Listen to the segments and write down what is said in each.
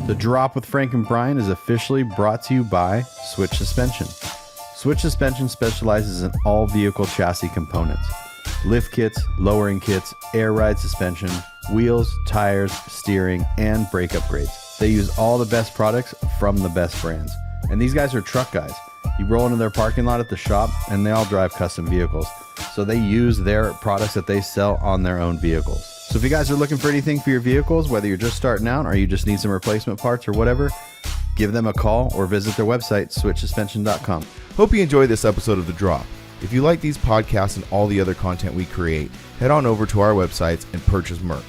The Drop with Frank and Brian is officially brought to you by Switch Suspension. Switch Suspension specializes in all vehicle chassis components. Lift kits, lowering kits, air ride suspension, wheels, tires, steering, and brake upgrades. They use all the best products from the best brands. And these guys are truck guys. You roll into their parking lot at the shop and they all drive custom vehicles. So they use their products that they sell on their own vehicles. So if you guys are looking for anything for your vehicles, whether you're just starting out or you just need some replacement parts or whatever, give them a call or visit their website, switchsuspension.com. Hope you enjoyed this episode of The Drop. If you like these podcasts and all the other content we create, head on over to our websites and purchase merch.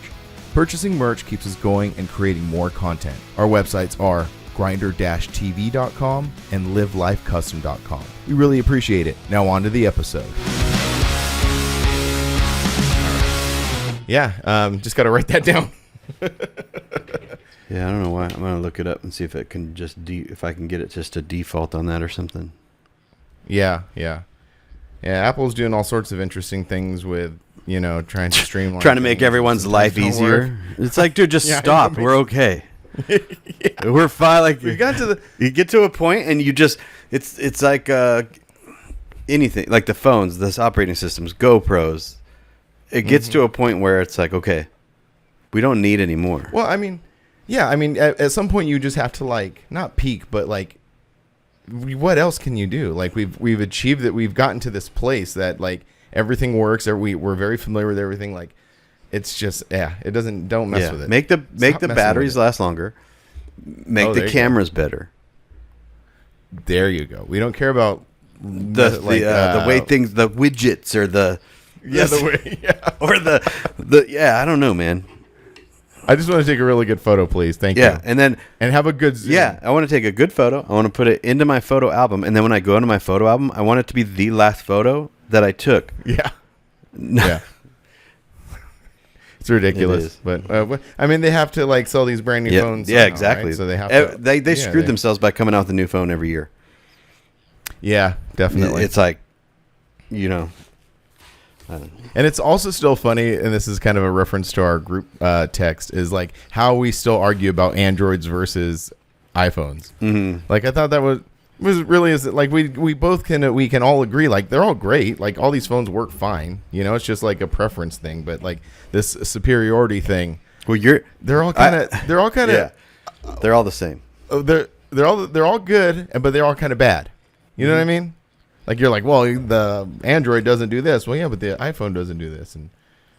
Purchasing merch keeps us going and creating more content. Our websites are grinder-tv.com and livelifecustom.com. We really appreciate it. Now on to the episode. Yeah, just got to write that down. Yeah, I don't know why. I'm gonna look it up and see if it can just if I can get it just to default on that or something. Yeah. Apple's doing all sorts of interesting things with, trying to streamline, trying to make everyone's life easier. It's like, dude, just stop. We're okay. Yeah. We're fine. Like we got to you get to a point and you just it's like anything like the phones, this operating systems, GoPros. It gets to a point where it's like, okay, we don't need any more. Well, at some point you just have to not peak, but what else can you do? We've achieved that. We've gotten to this place that everything works. We're very familiar with everything. It's just, it doesn't, don't mess with it. Make the batteries last longer. Make the cameras better. There you go. We don't care about the way things, the widgets or the, or I don't know, man. I just want to take a really good photo, please. Thank you. Yeah, and have a good zoom. Yeah, I want to take a good photo. I want to put it into my photo album, and then when I go into my photo album, I want it to be the last photo that I took. Yeah. Yeah. It's ridiculous, but they have to sell these brand new phones. Yeah, exactly. Right? So they have to. They screwed themselves by coming out with a new phone every year. Yeah, definitely. It's like, and it's also still funny, and this is kind of a reference to our group text, is how we still argue about Androids versus iPhones. Mm-hmm. I thought that was really we both can all agree they're all great. All these phones work fine. It's just a preference thing. But this superiority thing. Well, they're all kind of they're all the same. They're all good, but they're all kind of bad. You know what I mean? You're well, the Android doesn't do this. Well, yeah, but the iPhone doesn't do this. And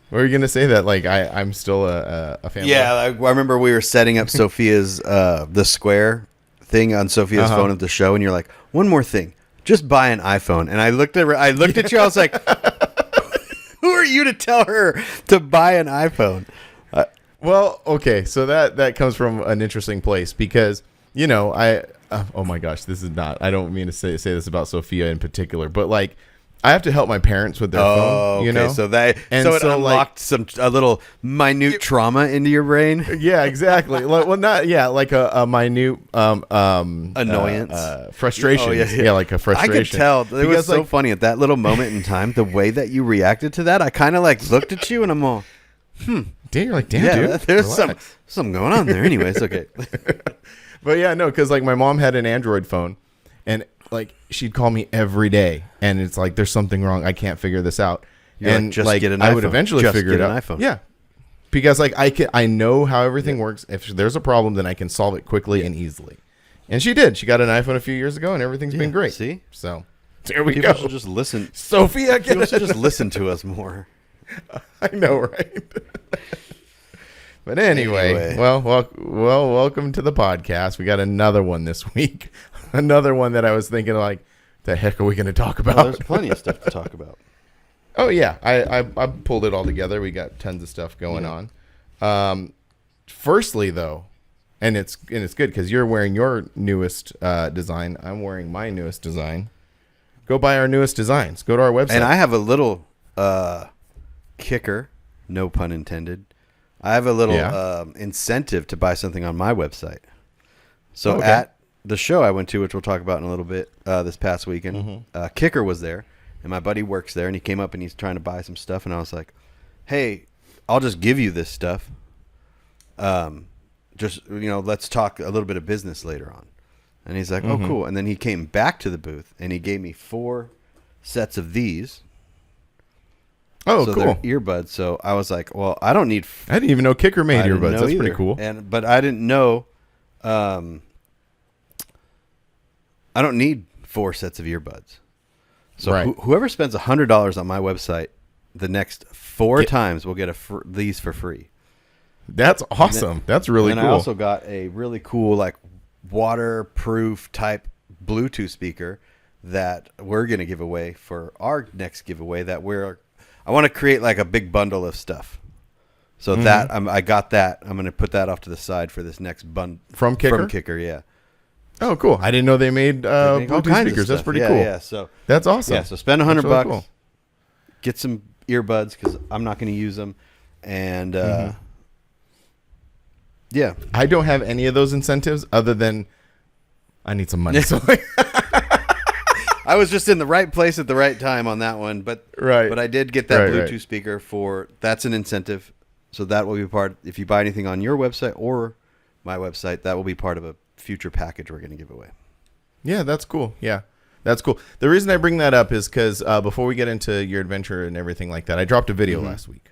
where are you going to say that? I'm still a fan. Yeah, I remember we were setting up Sophia's the Square thing on Sophia's phone at the show, and you're like, one more thing, just buy an iPhone. And I looked at you, I was like, who are you to tell her to buy an iPhone? Well, okay, so that comes from an interesting place because oh my gosh, this is not. I don't mean to say this about Sophia in particular, but I have to help my parents with their phone. Okay. So it unlocked a little minute trauma into your brain. Yeah, exactly. A minute annoyance, frustration. A frustration. I could tell. It was so funny at that little moment in time. The way that you reacted to that, I kind of looked at you and I'm all, Damn, you're damn, dude. There's something going on there. Anyways, okay. But yeah, no, because my mom had an Android phone, and she'd call me every day, and it's there's something wrong. I can't figure this out. You're and just get an I iPhone. would eventually figure it out. iPhone. Yeah, because I know how everything works. If there's a problem, then I can solve it quickly and easily. And she did. She got an iPhone a few years ago, and everything's been great. See, so there we People go. Should just listen. Sophia, people should just listen to us more. I know, right? But anyway, well, welcome to the podcast. We got another one this week. Another one that I was thinking the heck are we going to talk about? Well, there's plenty of stuff to talk about. Oh yeah, I pulled it all together. We got tons of stuff going on. Firstly, though, and it's good because you're wearing your newest design. I'm wearing my newest design. Go buy our newest designs. Go to our website. And I have a little kicker, no pun intended. I have a little incentive to buy something on my website. So at the show I went to, which we'll talk about in a little bit, this past weekend, Kicker was there, and my buddy works there, and he came up and he's trying to buy some stuff, and I was like, hey, I'll just give you this stuff. just, let's talk a little bit of business later on. And he's like, Mm-hmm. oh, cool. And then he came back to the booth and he gave me 4 sets of these. Oh, So cool. they're earbuds. So I was like, well, I don't need. I didn't even know Kicker made I didn't earbuds. know That's either. pretty cool. But I didn't know. I don't need 4 sets of earbuds. So Right. whoever spends $100 on my website, the next 4 times will get these for free. That's awesome. That's really and cool. I also got a really cool, like, waterproof type Bluetooth speaker that we're going to give away for our next giveaway. I want to create like a big bundle of stuff. So that I got that. I'm going to put that off to the side for this next From Kicker? From Kicker, yeah. Oh, cool. I didn't know they made They make all Bluetooth kinds of speakers. That's stuff. pretty Yeah, cool. Yeah, so That's awesome. yeah, so spend $100 That's really bucks, cool. get some earbuds because I'm not going to use them, and yeah, I don't have any of those incentives other than I need some money. So I was just in the right place at the right time on that one, but Right. But I did get that Right, Bluetooth right. speaker that's an incentive, so that will be part. If you buy anything on your website or my website, that will be part of a future package we're going to give away. yeah, that's cool. Yeah, that's cool. The reason I bring that up is because before we get into your adventure and everything like that, I dropped a video last week.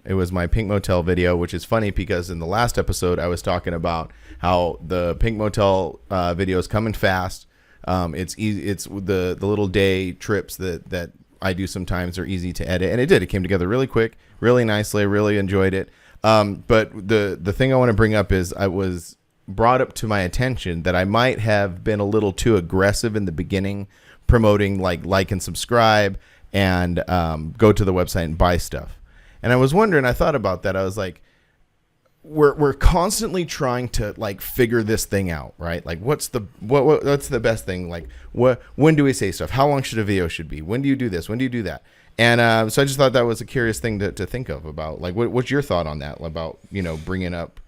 It was my Pink Motel video, which is funny because in the last episode I was talking about how the Pink Motel video is coming fast. It's easy. It's the little day trips that I do sometimes are easy to edit, and it did. It came together really quick, really nicely. I really enjoyed it. But the thing I want to bring up is I was brought up to my attention that I might have been a little too aggressive in the beginning, promoting like and subscribe and go to the website and buy stuff. And I was wondering, I thought about that. I was like, we're constantly trying to like figure this thing out, right? Like what's the best thing? Like when do we say stuff? How long should a video should be? When do you do this? When do you do that? And so I just thought that was a curious thing to think of about like what's your thought on that about bringing up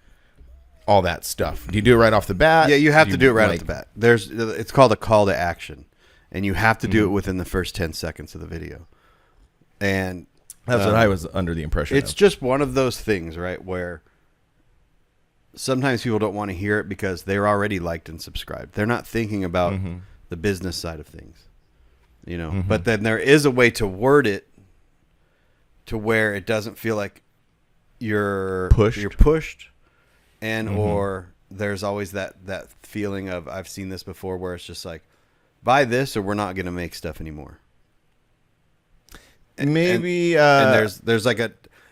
all that stuff? Do you do it right off the bat? Yeah, you have to do it right like- off the bat. It's called a call to action, and you have to do it within the first 10 seconds of the video. And That's what I was under the impression it's of. just one of those things, right, where sometimes people don't want to hear it because they're already liked and subscribed. They're not thinking about the business side of things, But then there is a way to word it to where it doesn't feel like you're pushed, and or there's always that feeling of I've seen this before where it's just like buy this or we're not going to make stuff anymore. Maybe And there's like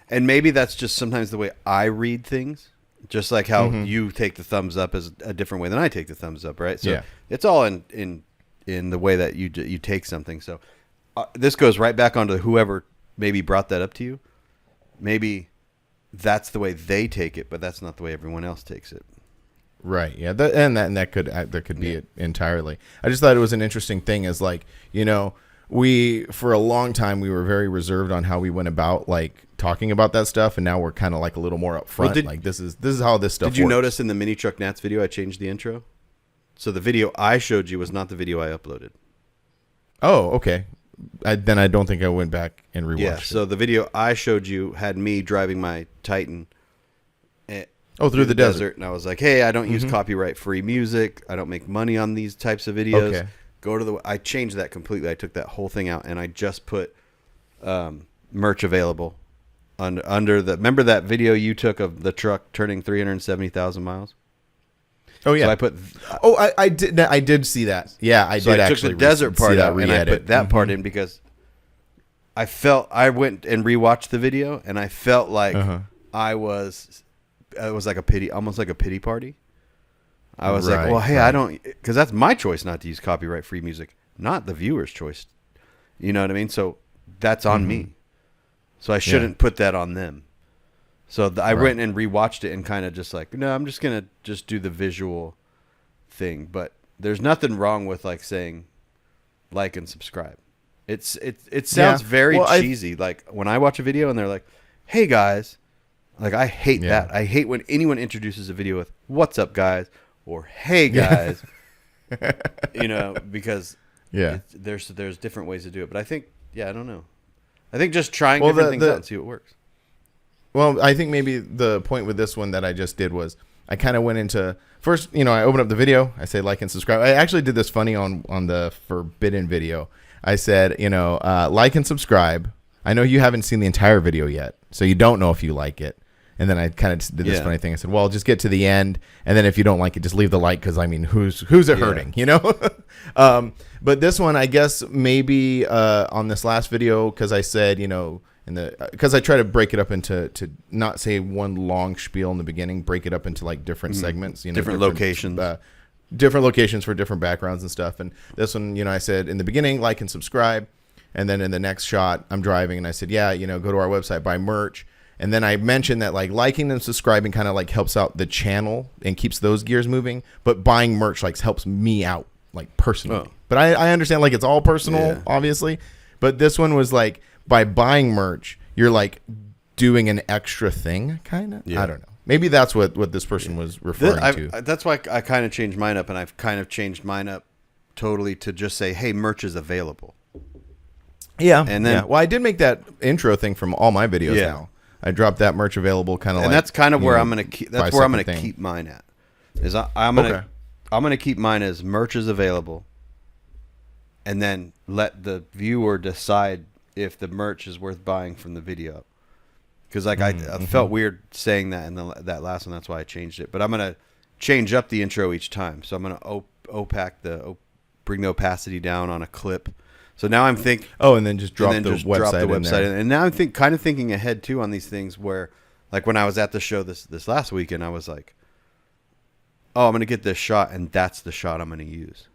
and maybe that's just sometimes the way I read things, just like how you take the thumbs up is a different way than I take the thumbs up, right? So Yeah. it's all in the way that you take something. So this goes right back onto whoever maybe brought that up to you. Maybe that's the way they take it, but that's not the way everyone else takes it. Right. Yeah. That could be it entirely. I just thought it was an interesting thing. Is like we for a long time we were very reserved on how we went about like talking about that stuff, and now we're kind of like a little more upfront. Well, like this is how this stuff. Did you works. notice in the Mini Truck Nats video I changed the intro? So the video I showed you was not the video I uploaded. Oh, okay. Then I don't think I went back and rewatched Yeah, it. so the video I showed you had me driving my Titan through the desert. And I was like, hey, I don't use copyright-free music. I don't make money on these types of videos. Okay. I changed that completely. I took that whole thing out, and I just put merch available under the... Remember that video you took of the truck turning 370,000 miles? Oh yeah. So I put... I did see that. Yeah, I did I actually. took the desert part out, and I re-edit. put that part in because I went and rewatched the video, and I felt like it was like almost like a pity party. I was like, well, hey, I don't, because that's my choice not to use copyright-free music, not the viewer's choice. You know what I mean? So that's on me. So I shouldn't put that on them. So I went and rewatched it and kind of just like, no, I'm just going to just do the visual thing. But there's nothing wrong with like saying like and subscribe. It sounds very cheesy. Like when I watch a video and they're like, hey guys, like I hate that. I hate when anyone introduces a video with what's up guys or hey guys, because there's different ways to do it. But I think, I don't know. I think just trying different things out and see what works. Well, I think maybe the point with this one that I just did was I kind of went into first, I opened up the video. I say like and subscribe. I actually did this funny on the Forbidden video. I said, like and subscribe. I know you haven't seen the entire video yet, so you don't know if you like it. And then I kind of did this funny thing. I said, well, just get to the end, and then if you don't like it, just leave the like, because I mean, who's it hurting, But this one, I guess maybe on this last video, because I said, because I try to break it up into to not say one long spiel in the beginning, break it up into like different segments, different locations. Different locations for different backgrounds and stuff. And this one, I said in the beginning, like and subscribe. And then in the next shot, I'm driving, and I said, go to our website, buy merch. And then I mentioned that like liking and subscribing kind of like helps out the channel and keeps those gears moving. But buying merch like helps me out like personally. Oh. But I understand like it's all personal, obviously. But this one was like by buying merch, you're like doing an extra thing, kind of. Yeah. I don't know. Maybe that's what this person was referring to. That's why I kind of changed mine up, and I've kind of changed mine up totally to just say, hey, merch is available. Yeah. And then, well, I did make that intro thing from all my videos now. I dropped that merch available kind of and like. that's kind of where I'm going to keep. That's where I'm going to keep mine at. Is I'm going to keep mine as merch is available, and then let the viewer decide if the merch is worth buying from the video. Because like I felt weird saying that in that last one. That's why I changed it. But I'm going to change up the intro each time. So I'm going to bring the opacity down on a clip. So now I'm thinking. Oh, and then just drop the website. And now I'm kind of thinking ahead too on these things where, like when I was at the show this last weekend, I was like, "Oh, I'm going to get this shot, and that's the shot I'm going to use."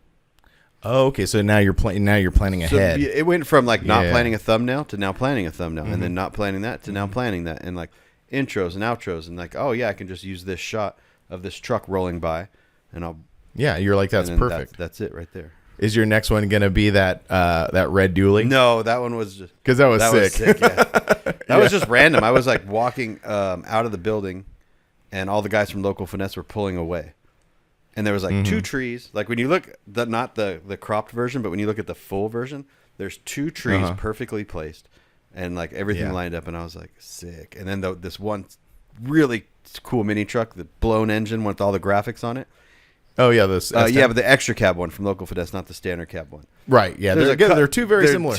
Oh, okay. So now you're planning ahead. So it went from like not planning a thumbnail to now planning a thumbnail, and then not planning that to now planning that, and like intros and outros, and like, oh yeah, I can just use this shot of this truck rolling by, and I'll. Yeah, you're like that's perfect. That's it right there. Is your next one going to be that red dually? No, that one was just because that was sick. Yeah. That was just random. I was like walking out of the building, and all the guys from Local Finesse were pulling away, and there was like two trees. Like when you look not the cropped version, but when you look at the full version, there's two trees perfectly placed, and like everything lined up. And I was like, sick. And then this one really cool mini truck, the blown engine with all the graphics on it. Oh yeah, but the extra cab one from Local Finesse, not the standard cab one. Right. Yeah, they're two very similar.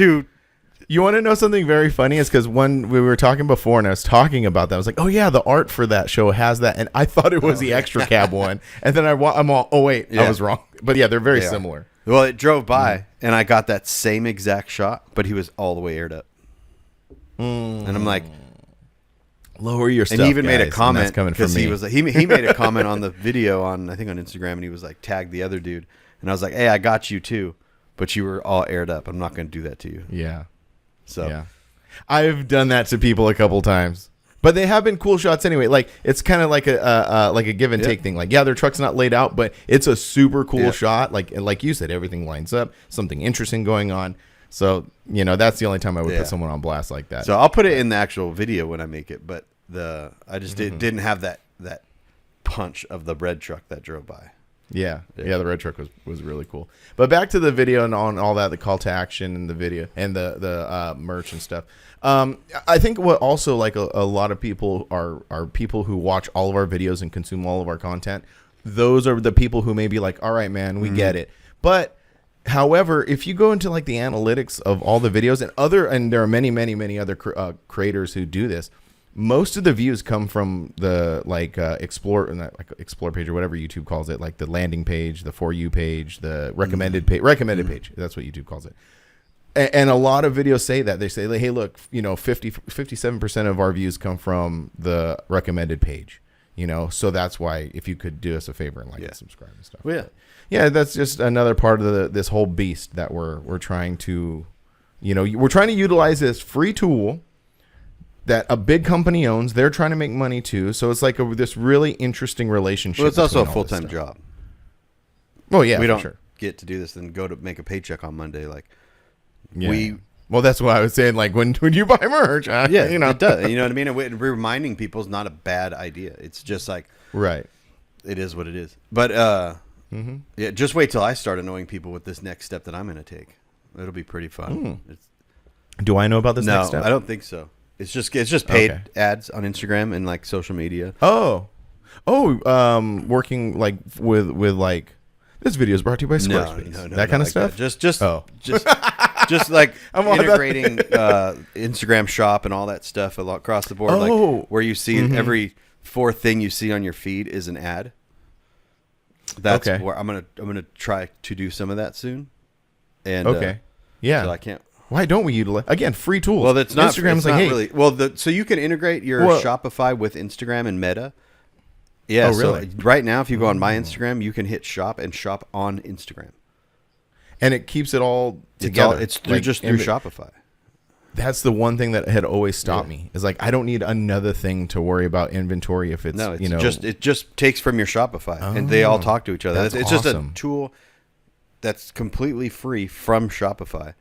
You want to know something very funny? Is because when we were talking before, and I was talking about that, I was like, "Oh yeah, the art for that show has that," and I thought it was the extra cab one, and then I'm all, "Oh wait, I was wrong." But yeah, they're very similar. Well, it drove by, and I got that same exact shot, but he was all the way aired up, and I'm like. Lower your stuff, and he even made a guys, comment because he was he made a comment on the video I think on Instagram, and he was like tagged the other dude, and I was like, hey, I got you too, but you were all aired up. I'm not going to do that to you. Yeah. So yeah, I've done that to people a couple times, but they have been cool shots anyway. Like it's kind of like a give and take thing. Like their truck's not laid out, but it's a super cool shot. Like you said, everything lines up, something interesting going on. So, that's the only time I would put someone on blast like that. So I'll put it in the actual video when I make it, but I just didn't have that punch of the red truck that drove by. Yeah, the red truck was really cool. But back to the video and on all that, the call to action and the video and the merch and stuff. I think what also like a lot of people are people who watch all of our videos and consume all of our content. Those are the people who may be like, all right, man, we get it. But however, if you go into like the analytics of all the videos and there are many, many, many other creators who do this, most of the views come from the explore page or whatever YouTube calls it, like the landing page, the For You page, the recommended page. That's what YouTube calls it. And a lot of videos say that. They say, hey, look, 57% of our views come from the recommended page. So that's why if you could do us a favor and and subscribe and stuff. Well, yeah, that's just another part of this whole beast that we're trying to, we're trying to utilize this free tool that a big company owns. They're trying to make money too. So it's like this really interesting relationship. Well, it's also a full-time job. Oh yeah, we don't get to do this and go to make a paycheck on Monday. Well, that's what I was saying. Like when you buy merch, it does. You know what I mean? And reminding people is not a bad idea. It's just like right. It is what it is. But just wait till I start annoying people with this next step that I'm going to take. It'll be pretty fun. Do I know about this next step? I don't think so. It's just paid ads on Instagram and like social media. Oh, Working like with like this video is brought to you by Squarespace. No, that kind of stuff. Just like integrating Instagram Shop and all that stuff across the board. Like where you see every fourth thing you see on your feed is an ad. That's where I'm gonna try to do some of that soon. And yeah, so I can't. Why don't we utilize again free tools? Well, that's not Instagram's like, hey, really. Well, so you can integrate your Shopify with Instagram and Meta. Yeah. Really? So right now, if you go on my Instagram, you can hit shop and shop on Instagram, and it keeps it all together. It's through Shopify. That's the one thing that had always stopped me. Is like I don't need another thing to worry about inventory if it's it just takes from your Shopify and they all talk to each other. It's awesome. Just a tool that's completely free from Shopify.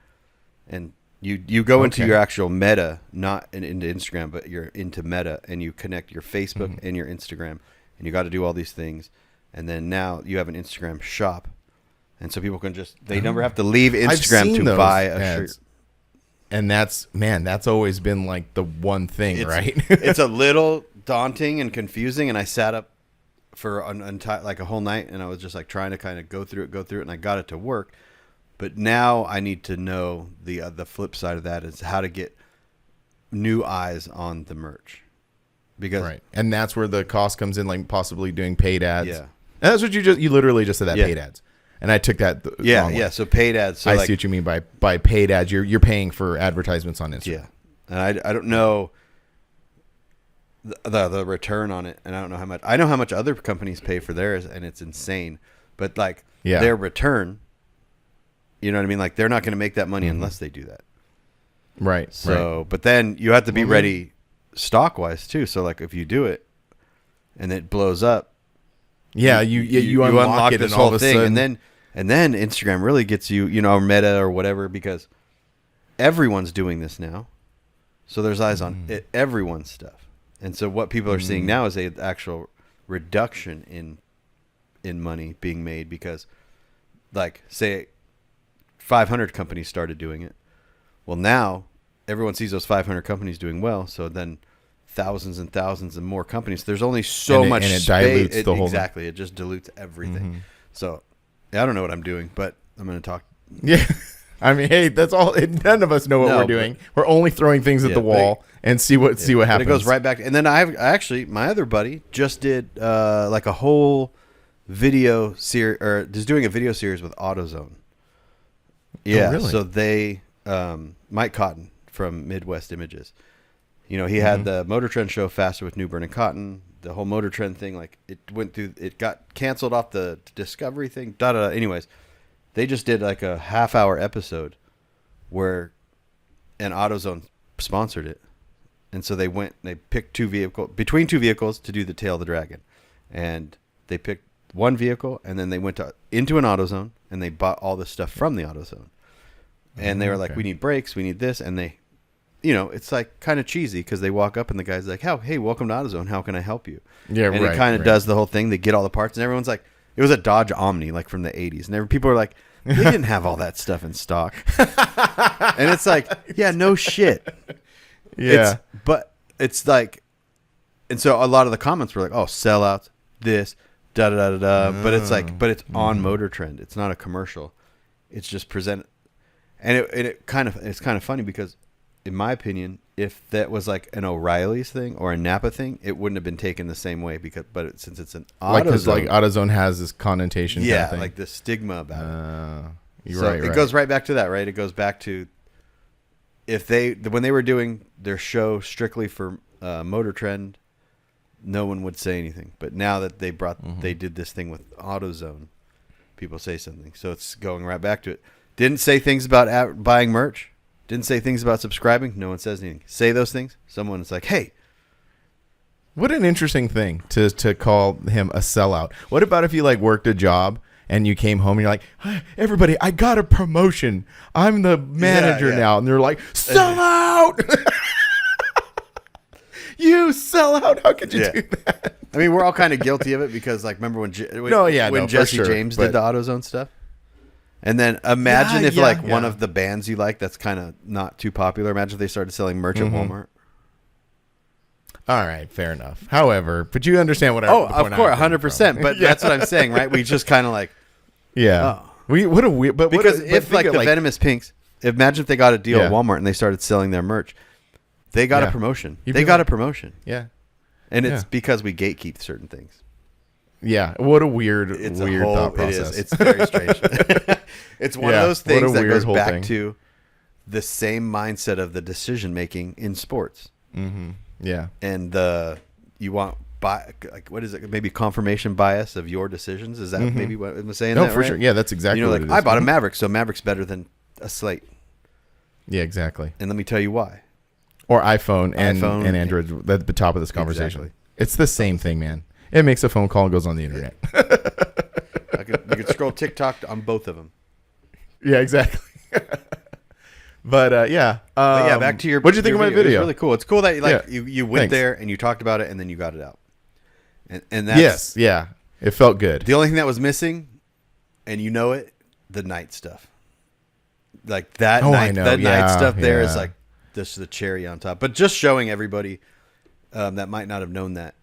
And you go into your actual Meta, not into Instagram, but you're into Meta, and you connect your Facebook and your Instagram, and you got to do all these things. And then now you have an Instagram shop, and so people can they never have to leave Instagram to buy a shirt. And that's always been like the one thing, right? It's a little daunting and confusing, and I sat up for like a whole night, and I was just like trying to kind of go through it, and I got it to work. But now I need to know the flip side of that is how to get new eyes on the merch, because and that's where the cost comes in, like possibly doing paid ads. Yeah, and that's what you literally just said, that paid ads, and I took that wrong way. So paid ads. So I see what you mean by paid ads. You're paying for advertisements on Instagram. Yeah, and I don't know the return on it, and I don't know how much. I know how much other companies pay for theirs, and it's insane. But like their return. You know what I mean? Like they're not going to make that money unless they do that. Right. So, but then you have to be ready stock wise too. So like if you do it and it blows up, you unlock it this and all whole of a thing. sudden, And then Instagram really gets you, or Meta or whatever, because everyone's doing this now. So there's eyes on everyone's stuff. And so what people are seeing now is a actual reduction in money being made, because like say 500 companies started doing it. Well, now everyone sees those 500 companies doing well. So then thousands and thousands and more companies. There's only so much and it dilutes the whole exactly. It just dilutes everything. So I don't know what I'm doing, but I'm going to talk. Yeah. I mean, hey, that's all. None of us know what we're doing. We're only throwing things at the wall and see what happens. But it goes right back. And then my other buddy just did like a whole video series, or is doing a video series with AutoZone. Yeah, really? So they, Mike Cotton from Midwest Images, he had the Motor Trend show Faster with Newburn and Cotton, the whole Motor Trend thing, like it got canceled off the Discovery thing, Anyways, they just did like a half-hour episode where an AutoZone sponsored it. And so they picked between two vehicles to do the Tail of the Dragon. And they picked one vehicle, and then they went into an AutoZone, and they bought all this stuff from the AutoZone. And they were like, we need brakes, we need this. And they, it's like kind of cheesy, because they walk up and the guy's like, hey, welcome to AutoZone. How can I help you? Yeah, and it kind of does the whole thing. They get all the parts, and everyone's like, it was a Dodge Omni, like from the 80s. And people are like, they didn't have all that stuff in stock. And it's like, yeah, no shit. Yeah. But it's like, and so a lot of the comments were like, oh, sellouts, this, da-da-da-da-da. But it's like, but it's on Motor Trend. It's not a commercial. It's just presented. And it's kind of funny, because in my opinion, if that was like an O'Reilly's thing or a Napa thing, it wouldn't have been taken the same way, since it's an AutoZone. Like AutoZone has this connotation. Yeah, kind of thing. like the stigma about it. You're right. It goes right back to that, right? It goes back to when they were doing their show strictly for Motor Trend, no one would say anything. But now that they did this thing with AutoZone, people say something. So it's going right back to it. Didn't say things about buying merch. Didn't say things about subscribing. No one says anything. Say those things. Someone's like, hey. What an interesting thing to call him a sellout. What about if you like worked a job and you came home and you're like, hey, everybody, I got a promotion. I'm the manager now. And they're like, sell out. You sell out. How could you do that? I mean, we're all kind of guilty of it, because like, remember when Jesse James did the AutoZone stuff? And then imagine if one of the bands you like that's kind of not too popular, imagine if they started selling merch at Walmart. All right, fair enough. However, but you understand what I. Oh, of course, 100%. But that's what I'm saying, right? We just kind of like. Yeah. Oh. What a weird. But because if like the Venomous Pinks, imagine if they got a deal at Walmart and they started selling their merch, they got a promotion. They got a promotion. Yeah. And it's because we gatekeep certain things. Yeah. What a weird, thought process. It's very strange. It's one of those things that goes back to the same mindset of the decision making in sports. Mm-hmm. Yeah. And you want what is it? Maybe confirmation bias of your decisions. Is that maybe what I'm saying? No, that for right? sure. Yeah, that's exactly what it is. I bought a Maverick, so Maverick's better than a Slate. Yeah, exactly. And let me tell you why. Or iPhone and Android at the top of this conversation. Exactly. It's the same thing, man. It makes a phone call and goes on the internet. You could scroll TikTok on both of them. Yeah, exactly. But yeah. Back to your. What'd you think of my video? It was really cool. It's cool that you went there and you talked about it and then you got it out. And that's, it felt good. The only thing that was missing, and you know it, the night stuff. Like that night stuff there is like this the cherry on top. But just showing everybody that might not have known that,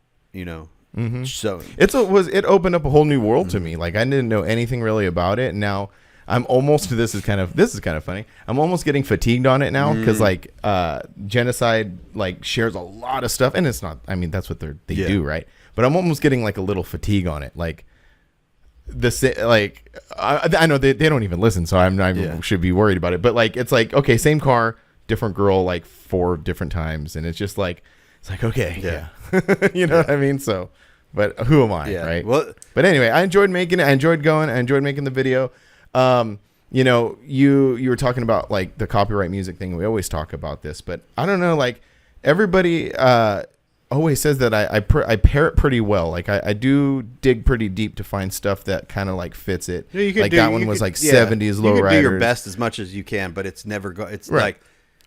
showing. It opened up a whole new world to me. Like I didn't know anything really about it. Now I'm almost this is kind of funny. I'm almost getting fatigued on it now because like Genocide like shares a lot of stuff, and it's not. I mean that's what they do, right? But I'm almost getting like a little fatigue on it. Like I know they don't even listen, so I should be worried about it. But like it's like okay, same car, different girl, like 4 different times, and it's just like it's like okay, you know what I mean? So, but who am I, right? Well, but anyway, I enjoyed making it. I enjoyed going. I enjoyed making the video. You were talking about like the copyright music thing. We always talk about this, but I don't know. Like everybody always says that I pair it pretty well. Like I do dig pretty deep to find stuff that kind of like fits it. Yeah, like that one was like 70s low riders. You do your best as much as you can, but it's never it's right. Like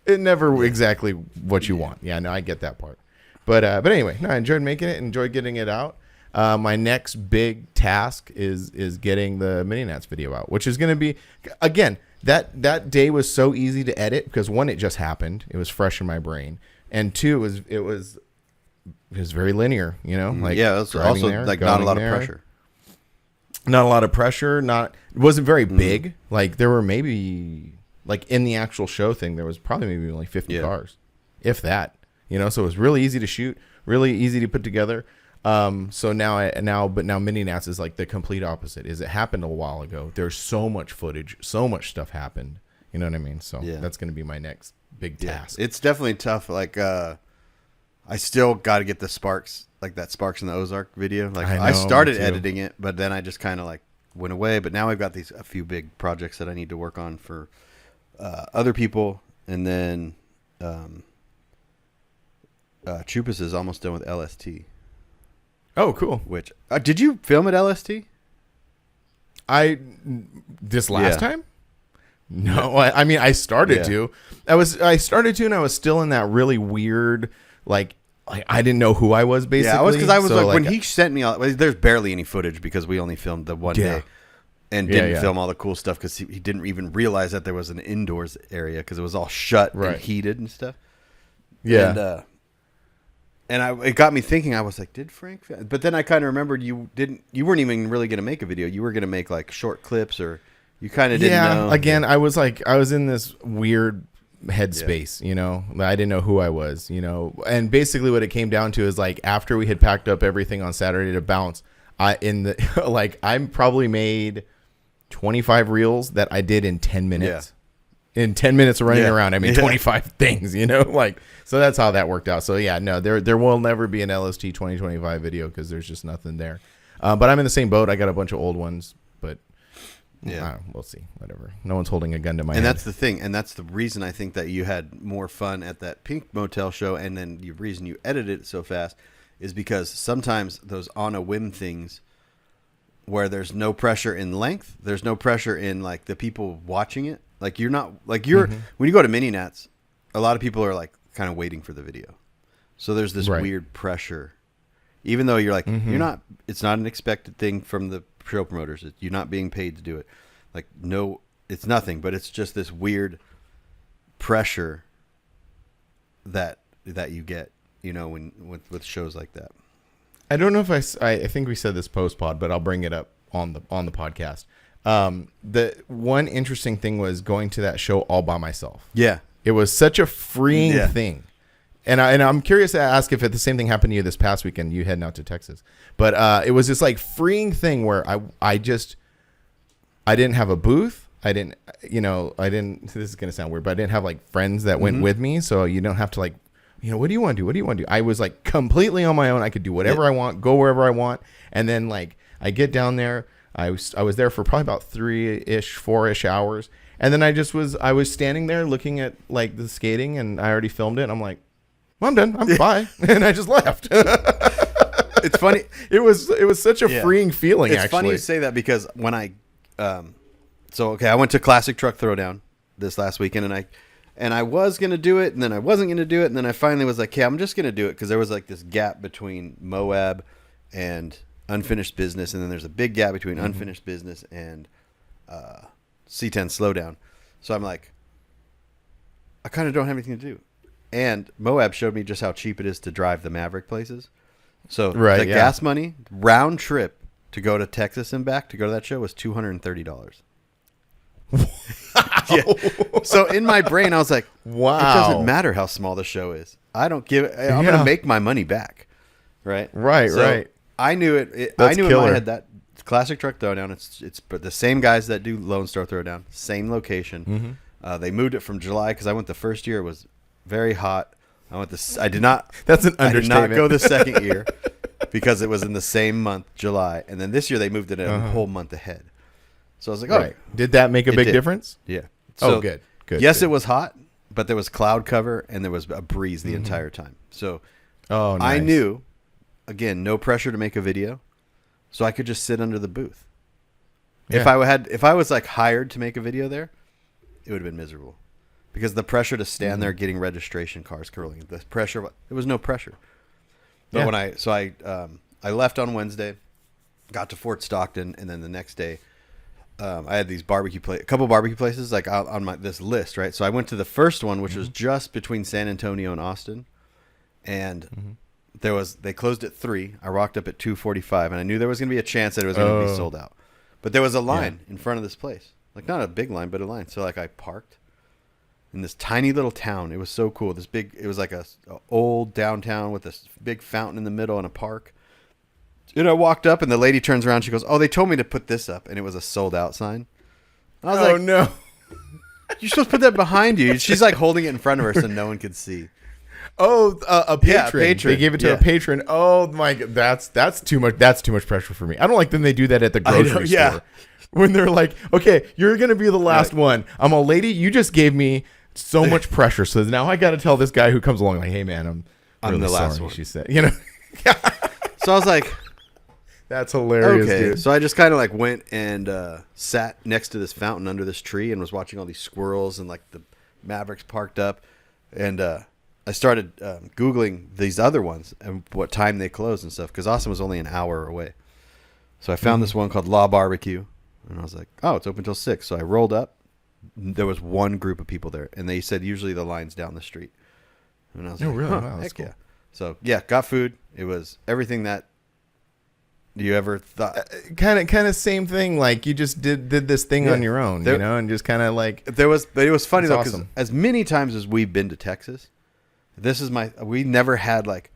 it never exactly what you want. Yeah, no, I get that part. But anyway, no, I enjoyed making it. Enjoyed getting it out. My next big task is getting the Mini Nats video out, which is going to be, again, that day was so easy to edit because one, it just happened. It was fresh in my brain. And two, it was very linear, like it was also there, like not a lot of pressure. Not a lot of pressure. It wasn't very big. Like there were maybe like in the actual show thing, there was probably maybe only 50 cars, if that, so it was really easy to shoot, really easy to put together. So now Mini Nats is like the complete opposite. It happened a while ago. There's so much footage, so much stuff happened. You know what I mean? So that's going to be my next big task. It's definitely tough. Like, I still got to get the Sparks, like that Sparks in the Ozark video. Like I started editing it, but then I just kind of like went away. But now I've got a few big projects that I need to work on for, other people. And then, Chupas is almost done with LST. Oh, cool. Which did you film at LST? This last time? No, I mean I started to. I started to, and I was still in that really weird like I didn't know who I was basically. Yeah, because I was like when he sent me all. There's barely any footage because we only filmed the one day, and didn't film all the cool stuff because he didn't even realize that there was an indoors area because it was all shut and heated and stuff. Yeah. And it got me thinking. I was like, "Did Frank?" But then I kind of remembered you weren't even really going to make a video. You were going to make like short clips, or you kind of didn't know. Again, I was in this weird headspace. I didn't know who I was. And basically, what it came down to is like after we had packed up everything on Saturday to bounce, I'm probably made 25 reels that I did in 10 minutes. In 10 minutes of running around, I mean 25 things, so that's how that worked out. So there will never be an LST 2025 video because there's just nothing there. But I'm in the same boat. I got a bunch of old ones, but we'll see. Whatever. No one's holding a gun to my head. And that's the thing, and that's the reason I think that you had more fun at that Pink Motel show, and then the reason you edited it so fast is because sometimes those on a whim things where there's no pressure in length, there's no pressure in like the people watching it. Like you're not like when you go to Mini Nats, a lot of people are like kind of waiting for the video. So there's this weird pressure, even though you're like, you're not, it's not an expected thing from the show promoters. You're not being paid to do it. Like, no, it's nothing, but it's just this weird pressure that you get you know, with shows like that. I don't know if I think we said this post pod, but I'll bring it up on the podcast. The one interesting thing was going to that show all by myself. Yeah. It was such a freeing thing. And I'm curious to ask if the same thing happened to you this past weekend, you heading out to Texas. But it was this like freeing thing where I didn't have a booth. I didn't, this is going to sound weird, but I didn't have like friends that went with me. So you don't have to like, what do you want to do? What do you want to do? I was like completely on my own. I could do whatever I want, go wherever I want. And then like I get down there. I was there for probably about 4-ish hours. And then I was standing there looking at like the skating, and I already filmed it. And I'm like, well, I'm done. I'm bye. And I just left. It's funny. It was such a freeing feeling. It's funny you say that because when I went to Classic Truck Throwdown this last weekend, and I was going to do it, and then I wasn't going to do it, and then I finally was like, "Okay, I'm just going to do it," because there was like this gap between Moab and Unfinished Business, and then there's a big gap between Unfinished Business and C10 Slowdown. So I'm like, I kind of don't have anything to do. And Moab showed me just how cheap it is to drive the Maverick places. So the gas money, round trip to go to Texas and back to go to that show was $230. Yeah. So in my brain, I was like, wow. It doesn't matter how small the show is. I don't give it. I'm going to make my money back. Right. Right. I knew it. I knew in my head that Classic Truck Throwdown, it's the same guys that do Lone Star Throwdown, same location. They moved it from July because I went the first year. It was very hot. I did not. That's an understatement. I did not go the second year because it was in the same month, July, and then this year they moved it a whole month ahead. So I was like, "Oh, did that make a big difference?" Yeah. So, good. Yes, it was hot, but there was cloud cover and there was a breeze the entire time. So, nice. I knew, again, no pressure to make a video, so I could just sit under the booth. Yeah. If I was like hired to make a video there, it would have been miserable. Because the pressure to stand there getting registration cars curling, the pressure, there was no pressure. But when I left on Wednesday, got to Fort Stockton, and then the next day, I had these a couple barbecue places like on this list, right? So I went to the first one, which was just between San Antonio and Austin, and they closed at 3. I rocked up at 2:45, and I knew there was going to be a chance that it was going to be sold out. But there was a line in front of this place, like not a big line, but a line. So like I parked in this tiny little town. It was so cool. It was like a old downtown with this big fountain in the middle and a park. And I walked up, and the lady turns around. She goes, "Oh, they told me to put this up," and it was a sold out sign. I was like, no. You're supposed to put that behind you. She's like holding it in front of her so no one could see. Oh, a patron. Yeah, patron. They gave it to a patron. Oh my God, that's too much. That's too much pressure for me. I don't like when they do that at the grocery store. Yeah. When they're like, "Okay, you're gonna be the last one." I'm a lady. You just gave me so much pressure, so now I got to tell this guy who comes along, like, "Hey man, I'm really the last sorry," one. She said, So I was like, that's hilarious. Okay, dude. so I just kind of like went and sat next to this fountain under this tree and was watching all these squirrels and like the Mavericks parked up, and I started Googling these other ones and what time they closed and stuff because Austin was only an hour away. So I found this one called La Barbecue, and I was like, "Oh, it's open till 6." So I rolled up. There was one group of people there, and they said usually the line's down the street. And I was like, really? "Huh, Wow, that's heck cool." yeah!" So yeah, got food. It was everything that you ever thought. Kind of same thing. Like you just did this thing on your own, and just kind of like but it was funny though because awesome. As many times as we've been to Texas, we never had like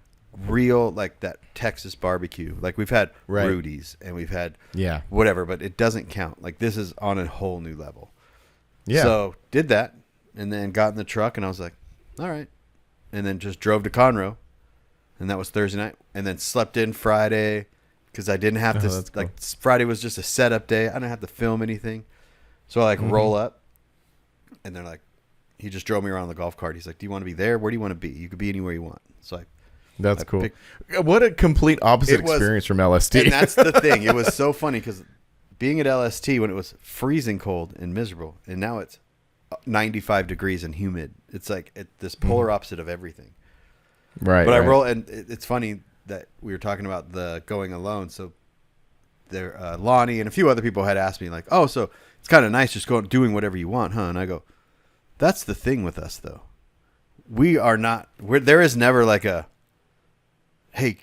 real like that Texas barbecue. Like we've had Rudy's and we've had whatever, but it doesn't count. Like this is on a whole new level. Yeah. So did that, and then got in the truck, and I was like, all right, and then just drove to Conroe, and that was Thursday night, and then slept in Friday because I didn't have to like Friday was just a setup day. I didn't have to film anything, so I roll up, and they're like, he just drove me around the golf cart. He's like, "Do you want to be there? Where do you want to be? You could be anywhere you want." So that's cool. What a complete opposite experience from LST. And that's the thing. It was so funny because being at LST when it was freezing cold and miserable, and now it's 95 degrees and humid. It's like this polar opposite of everything. Right. But I roll, and it's funny that we were talking about the going alone. So there, Lonnie and a few other people had asked me like, "Oh, so it's kind of nice just doing whatever you want, huh?" And I go, "That's the thing with us, though. We are not. There is never like a hey,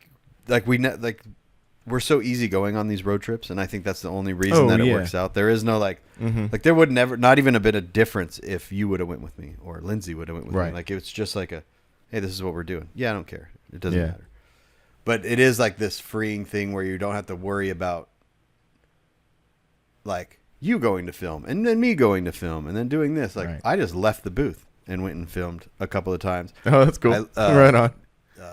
like we're so easygoing on these road trips, and I think that's the only reason that it works out. There is no like there would never, not even a bit of difference if you would have went with me or Lindsay would have went with me. Like it's just like hey, this is what we're doing. Yeah, I don't care. It doesn't matter. But it is like this freeing thing where you don't have to worry about like you going to film and then me going to film and then doing this. Like I just left the booth and went and filmed a couple of times. Oh, that's cool. Right on.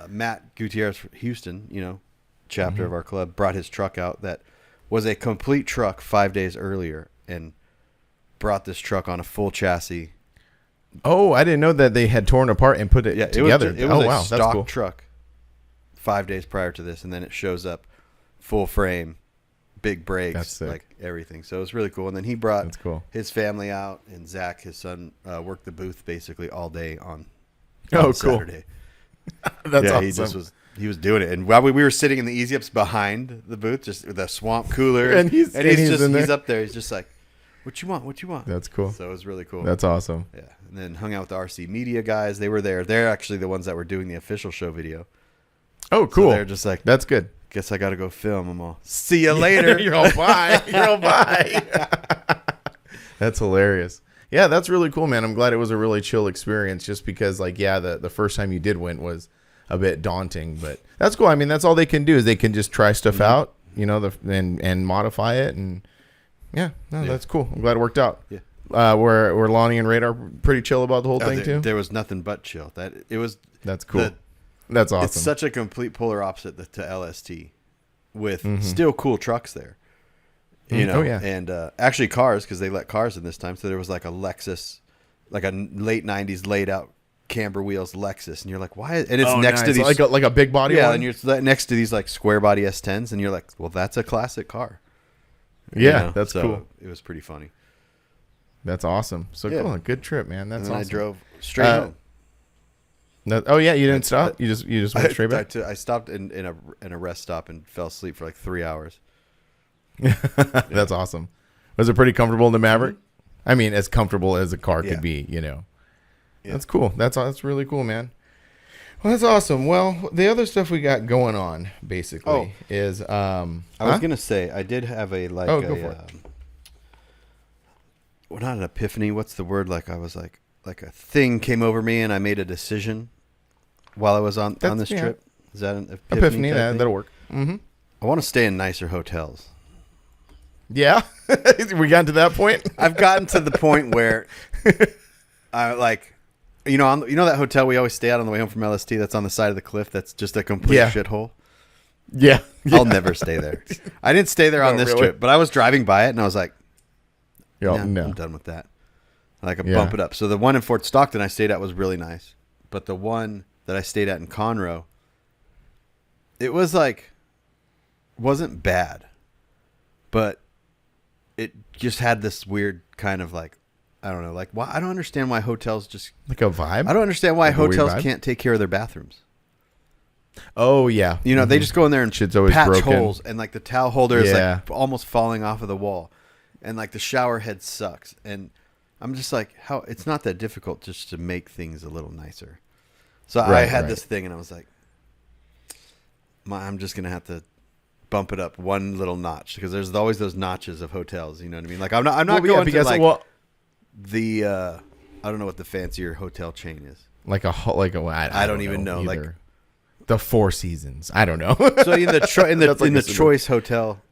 Matt Gutierrez Houston, chapter of our club, brought his truck out that was a complete truck 5 days earlier and brought this truck on a full chassis. Oh, I didn't know that they had torn apart and put it together. It was a stock that's cool. truck 5 days prior to this, and then it shows up full frame, big brakes, like everything. So it was really cool. And then he brought his family out, and Zach, his son, worked the booth basically all day on Saturday. That's awesome. He was doing it, and while we were sitting in the Easy Ups behind the booth, just with a swamp cooler, and he's up there. He's just like, "What you want? What you want?" That's cool. So it was really cool. That's awesome. Yeah, and then hung out with the RC Media guys. They were there. They're actually the ones that were doing the official show video. Oh, cool. So they're just like, that's good. Guess I got to go film them all. See you later. You're all bye. You're all bye. That's hilarious. Yeah, that's really cool, man. I'm glad it was a really chill experience. Just because, like, the first time you did went was a bit daunting, but that's cool. I mean, that's all they can do is they can just try stuff out, and modify it, and that's cool. I'm glad it worked out. Yeah. Were Lonnie and Radar pretty chill about the whole thing too? There was nothing but chill. That's cool. That's awesome. It's such a complete polar opposite to LST, with still cool trucks there. And actually cars, because they let cars in this time. So there was like a Lexus, like a late '90s laid out camber wheels Lexus, and you're like, why? And it's next to these like a big body one? And you're next to these like square body S10s, and you're like, well, that's a classic car. That's cool. It was pretty funny. That's awesome. So cool. Good trip, man. That's awesome. I drove straight home. You didn't stop? You just went straight back? I stopped in a rest stop and fell asleep for like 3 hours. That's awesome. Was it pretty comfortable in the Maverick? I mean, as comfortable as a car could be, Yeah. That's cool. That's really cool, man. Well, that's awesome. Well, the other stuff we got going on basically is I was gonna say I did have a go for it. Well, not an epiphany. What's the word? Like I was like a thing came over me, and I made a decision while I was on this trip. Is that an epiphany? That'll work. Mm-hmm. I want to stay in nicer hotels. Yeah, we got to that point. I've gotten to the point where I like. that hotel we always stay at on the way home from LST that's on the side of the cliff that's just a complete shithole? Yeah. I'll never stay there. I didn't stay there on this trip, but I was driving by it, and I was like, no, I'm done with that. And I could bump it up. So the one in Fort Stockton I stayed at was really nice, but the one that I stayed at in Conroe, it was like, wasn't bad, but it just had this weird kind of like, I don't know, like why I don't understand why hotels just like a vibe. I don't understand why hotels can't take care of their bathrooms. Oh yeah, they just go in there and shit's always patch broken. holes, and like the towel holder is like almost falling off of the wall, and like the shower head sucks. And I'm just like, how? It's not that difficult just to make things a little nicer. So I had this thing, and I was like, I'm just gonna have to bump it up one little notch, because there's always those notches of hotels. You know what I mean? Like I'm not going to like. I don't know what the fancier hotel chain is. I don't even know. Like the Four Seasons. I don't know. So in the Choice Hotel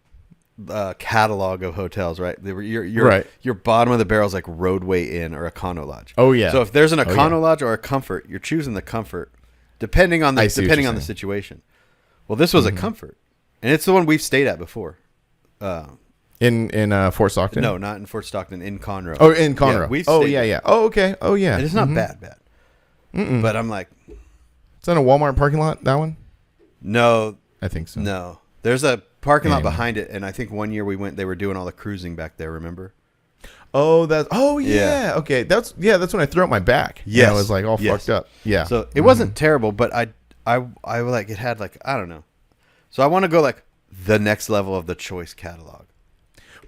catalog of hotels, right? Your bottom of the barrel is like Roadway Inn or Econo Lodge. Oh yeah. So if there's an Econo Lodge or a Comfort, you're choosing the Comfort depending on the situation. Well, this was a Comfort, and it's the one we've stayed at before. In Fort Stockton? No, not in Fort Stockton. In Conroe. Oh, in Conroe. Yeah. Oh, okay. Oh, yeah. And it's not bad. But I'm like... It's in a Walmart parking lot, that one? No. I think so. No. There's a parking lot behind it, and I think one year we went, they were doing all the cruising back there, remember? Oh, yeah. Okay. That's when I threw out my back. Yeah. I was like all fucked up. Yeah. So it wasn't terrible, but I like, it had like, I don't know. So I want to go like the next level of the Choice catalog.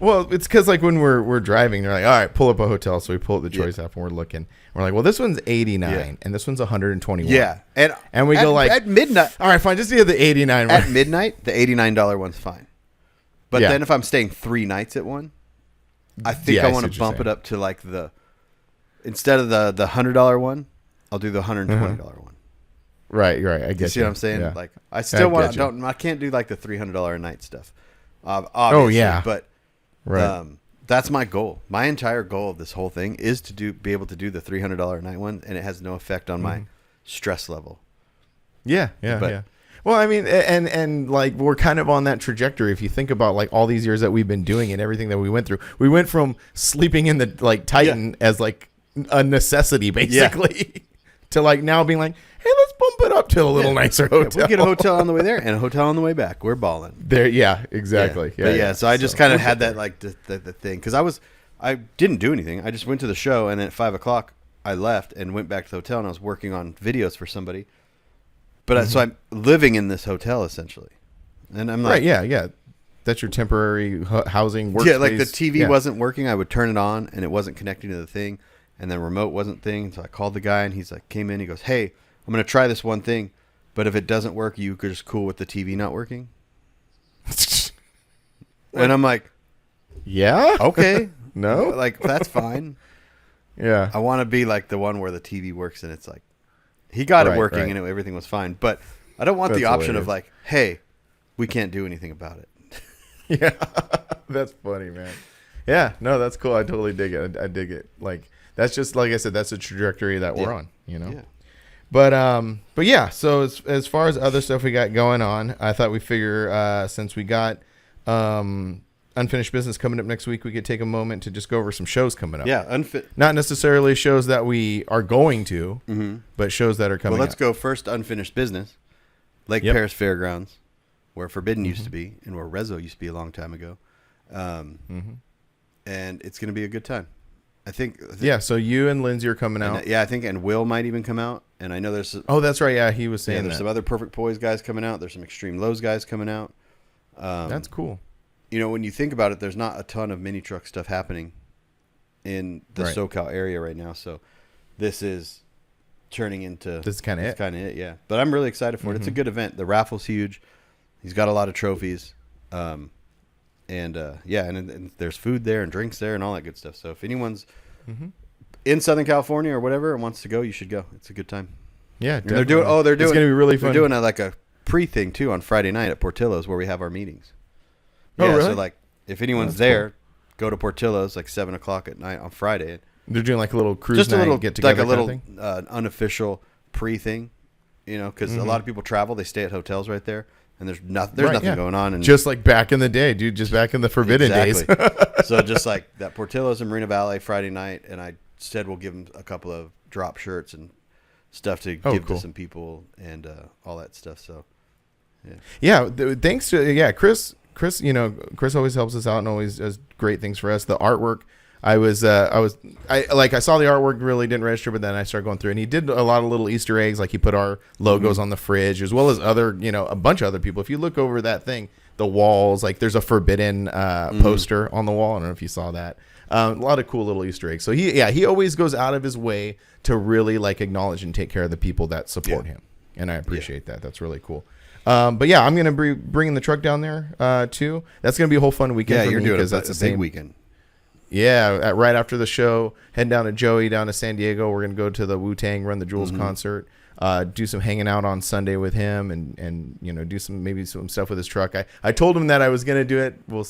Well, it's because like when we're driving, they're like, all right, pull up a hotel. So we pull up the Choice app and we're looking. We're like, well, this one's 89 and this one's 121. Yeah, and we go like at midnight. All right, fine, just do the 89 at midnight. The $89 one's fine. But then if I'm staying 3 nights at one, I think I want to bump it up to like instead of the $100 one, I'll do the $120 one. Right. I guess. You see what I'm saying? Yeah. Like I still I can't do like the $300 a night stuff. Obviously, but that's my goal. My entire goal of this whole thing is to be able to do the $300 a night one, and it has no effect on my stress level. Yeah. Well, I mean, and like we're kind of on that trajectory. If you think about like all these years that we've been doing and everything that we went through, we went from sleeping in the like Titan as like a necessity basically to like now being like, hey, let's bump it up to a little nicer hotel. We get a hotel on the way there and a hotel on the way back. We're balling. There, exactly. So I just kind of had that like the thing because I didn't do anything. I just went to the show and at 5:00 I left and went back to the hotel and I was working on videos for somebody. But so I'm living in this hotel essentially, and I'm like, yeah. That's your temporary housing workspace. Yeah, like the TV wasn't working. I would turn it on and it wasn't connecting to the thing, and then remote wasn't thing. So I called the guy and he's like, came in. He goes, hey, I'm going to try this one thing, but if it doesn't work, you could just cool with the TV not working. And I'm like, yeah, okay, no, like that's fine. Yeah, I want to be like the one where the TV works and it's like he got it working and everything was fine, but I don't want the option of like, hey, we can't do anything about it. Yeah, that's funny, man. Yeah, no, that's cool. I totally dig it. I dig it. Like that's just like I said, that's the trajectory that we're on. You know. Yeah. But yeah. So as far as other stuff we got going on, I thought we figure since we got Unfinished Business coming up next week, we could take a moment to just go over some shows coming up. Yeah, not necessarily shows that we are going to, but shows that are coming. Well, let's go first. Unfinished Business, Lake Paris Fairgrounds, where Forbidden used to be, and where Rezo used to be a long time ago, and it's going to be a good time. I think. Yeah. So you and Lindsay are coming out. I think, and Will might even come out. And I know there's. Oh, that's right. Yeah, he was saying there's some other Perfect Poise guys coming out. There's some Extreme Lows guys coming out. That's cool. You know, when you think about it, there's not a ton of mini truck stuff happening in the SoCal area right now. So this is turning into. This is kind of it. Yeah. But I'm really excited for it. It's a good event. The raffle's huge. He's got a lot of trophies. And there's food there and drinks there and all that good stuff. So if anyone's in Southern California or whatever and wants to go, you should go. It's a good time. Yeah. They're doing. It's going to be really fun. They're doing a pre-thing too on Friday night at Portillo's where we have our meetings. Oh, really? So like, if anyone's there, go to Portillo's like 7:00 at night on Friday. They're doing like a little cruise night, get together, like a little unofficial pre-thing, you know, because a lot of people travel, they stay at hotels right there, and there's nothing going on. And just like back in the day, dude, just back in the Forbidden days. So just like that Portillo's in Marina Valley Friday night, and I said we'll give them a couple of drop shirts and stuff to give to some people and all that stuff. So thanks to Chris, you know, Chris always helps us out and always does great things for us. The artwork, I saw the artwork, really didn't register, but then I started going through and he did a lot of little Easter eggs. Like he put our logos on the fridge as well as other, you know, a bunch of other people. If you look over that thing, the walls, like there's a Forbidden poster on the wall. I don't know if you saw that. A lot of cool little Easter eggs. So he always goes out of his way to really like acknowledge and take care of the people that support him. And I appreciate that. That's really cool. But yeah, I'm going to be bringing the truck down there too. That's going to be a whole fun weekend for me because that's a big weekend. Yeah, right after the show, head down to Joey, down to San Diego. We're going to go to the Wu-Tang Run the Jewels concert, do some hanging out on Sunday with him and you know, do maybe some stuff with his truck. I told him that I was going to do it. We'll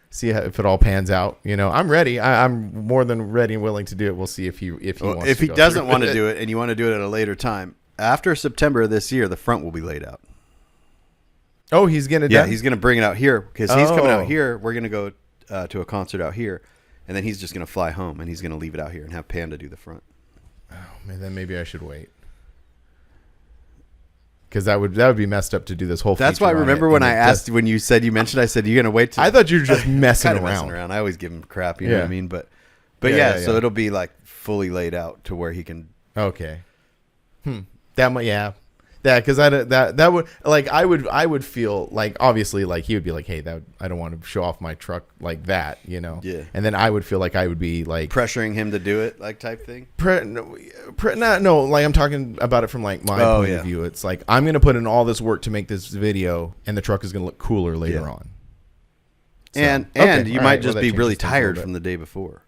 see if it all pans out. You know, I'm ready. I'm more than ready and willing to do it. We'll see if he wants to. If he doesn't want to do it and you want to do it at a later time, after September of this year, the front will be laid out. Oh, he's going to he's going to bring it out here because he's coming out here. We're going to go to a concert out here, and then he's just going to fly home, and he's going to leave it out here and have Panda do the front. Oh, man, then maybe I should wait. Because that would be messed up to do this whole. That's why I remember when I asked when you mentioned I said you're going to wait. I thought you were just messing around. I always give him crap, you know what I mean? But so it'll be like fully laid out to where he can. Okay. Yeah, because that would like I would feel like obviously like he would be like, hey, that I don't want to show off my truck like that, you know. Yeah. And then I would feel like I would be like pressuring him to do it, like type thing. No, like I'm talking about it from like my point of view. It's like I'm gonna put in all this work to make this video, and the truck is gonna look cooler later on. So, and you might just be really tired from the day before.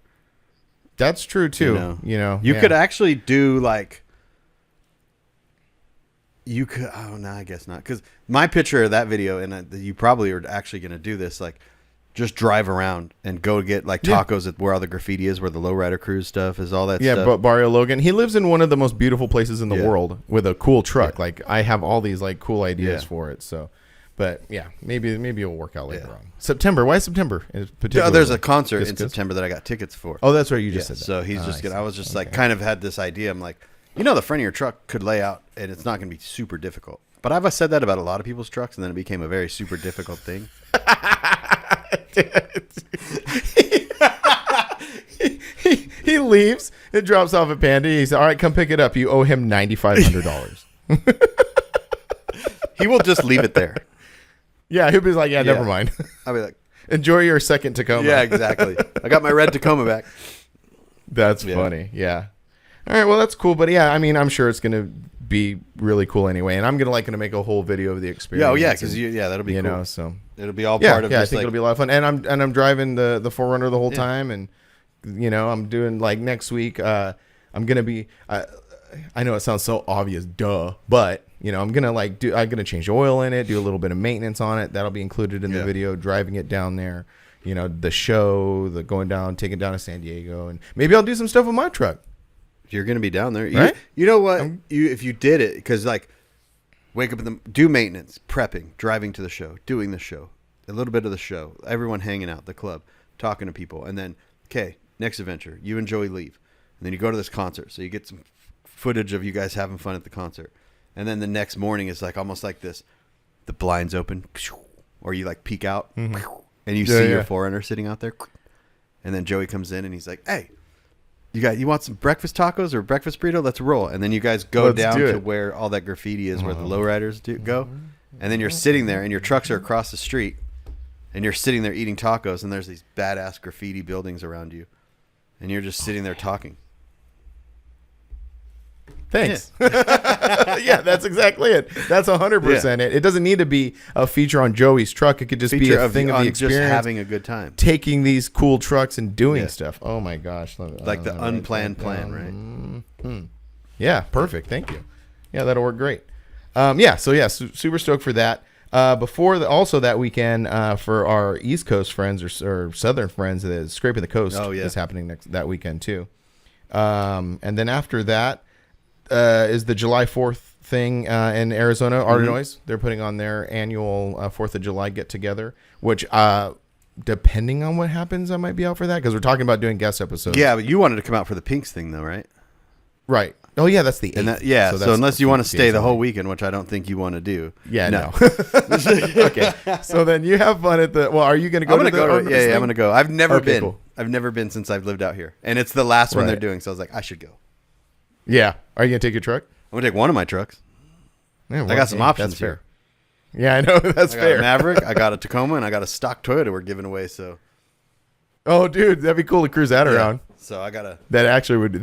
That's true too. You could actually do like. You could. Oh no, I guess not. Because my picture of that video, and you probably are actually going to do this, like just drive around and go get like tacos at where all the graffiti is, where the Lowrider Cruise stuff is, all that stuff. Yeah, but Barrio Logan, he lives in one of the most beautiful places in the world with a cool truck. Like I have all these like cool ideas for it. So, but yeah, maybe it'll work out later on. September. Why September? There's a concert in September that I got tickets for. Oh, that's right. You just said that. So he's just gonna. I was just like kind of had this idea. I'm like. The front of your truck could lay out, and it's not going to be super difficult. But I've said that about a lot of people's trucks, and then it became a very super difficult thing. he leaves. It drops off at Panda. He says, all right, come pick it up. You owe him $9,500. He will just leave it there. Yeah, he'll be like, never mind. I'll be like, enjoy your second Tacoma. Yeah, exactly. I got my red Tacoma back. That's funny. Yeah. All right, well, that's cool. But yeah, I mean, I'm sure it's going to be really cool anyway. And I'm gonna make a whole video of the experience. Oh, yeah, because that'll be cool. So it'll be all part of I think it'll be a lot of fun. And I'm driving the 4Runner the whole time. And, I'm doing like next week. I'm going to be, I know it sounds so obvious, but, I'm going to change oil in it, do a little bit of maintenance on it. That'll be included in the video, driving it down there. The show, the going down, taking it down to San Diego. And maybe I'll do some stuff with my truck. You're going to be down there. Right? You know what? If you did it, because like wake up do maintenance, prepping, driving to the show, doing the show, a little bit of the show, everyone hanging out, the club, talking to people. And then, okay, next adventure, you and Joey leave. And then you go to this concert. So you get some footage of you guys having fun at the concert. And then the next morning is like almost like this. The blinds open, or you like peek out, and you see your 4Runner sitting out there. And then Joey comes in and he's like, hey. You want some breakfast tacos or breakfast burrito? Let's roll. And then you guys go down to where all that graffiti is, where the lowriders go. And then you're sitting there, and your trucks are across the street, and you're sitting there eating tacos, and there's these badass graffiti buildings around you, and you're just sitting there talking. Thanks. Yeah, that's exactly it. That's 100% it. It doesn't need to be a feature on Joey's truck. It could just be a thing of the experience. Just having a good time. Taking these cool trucks and doing stuff. Oh, my gosh. Like the unplanned plan, right? Mm-hmm. Yeah, perfect. Thank you. Yeah, that'll work great. Super stoked for that. Also that weekend for our East Coast friends or Southern friends, the Scraping the Coast is happening that weekend too. And then after that, is the July 4th thing in Arizona, Artenoise. They're putting on their annual 4th of July get-together, which, depending on what happens, I might be out for that, because we're talking about doing guest episodes. Yeah, but you wanted to come out for the Pinks thing, though, right? Right. Oh, yeah, that's the 8th. So unless you want to stay the whole weekend, which I don't think you want to do. Yeah, no. Okay. So then you have fun at the... Well, are you going to go to the... I'm going to go. I've never been. Cool. I've never been since I've lived out here. And it's the last one they're doing, so I was like, I should go. Yeah. Are you going to take your truck? I'm going to take one of my trucks. Yeah, I got some options. That's fair. Yeah, I know. That's fair. I got a Maverick, I got a Tacoma, and I got a stock Toyota we're giving away. So, oh, dude, that'd be cool to cruise that around. So I gotta. That actually would be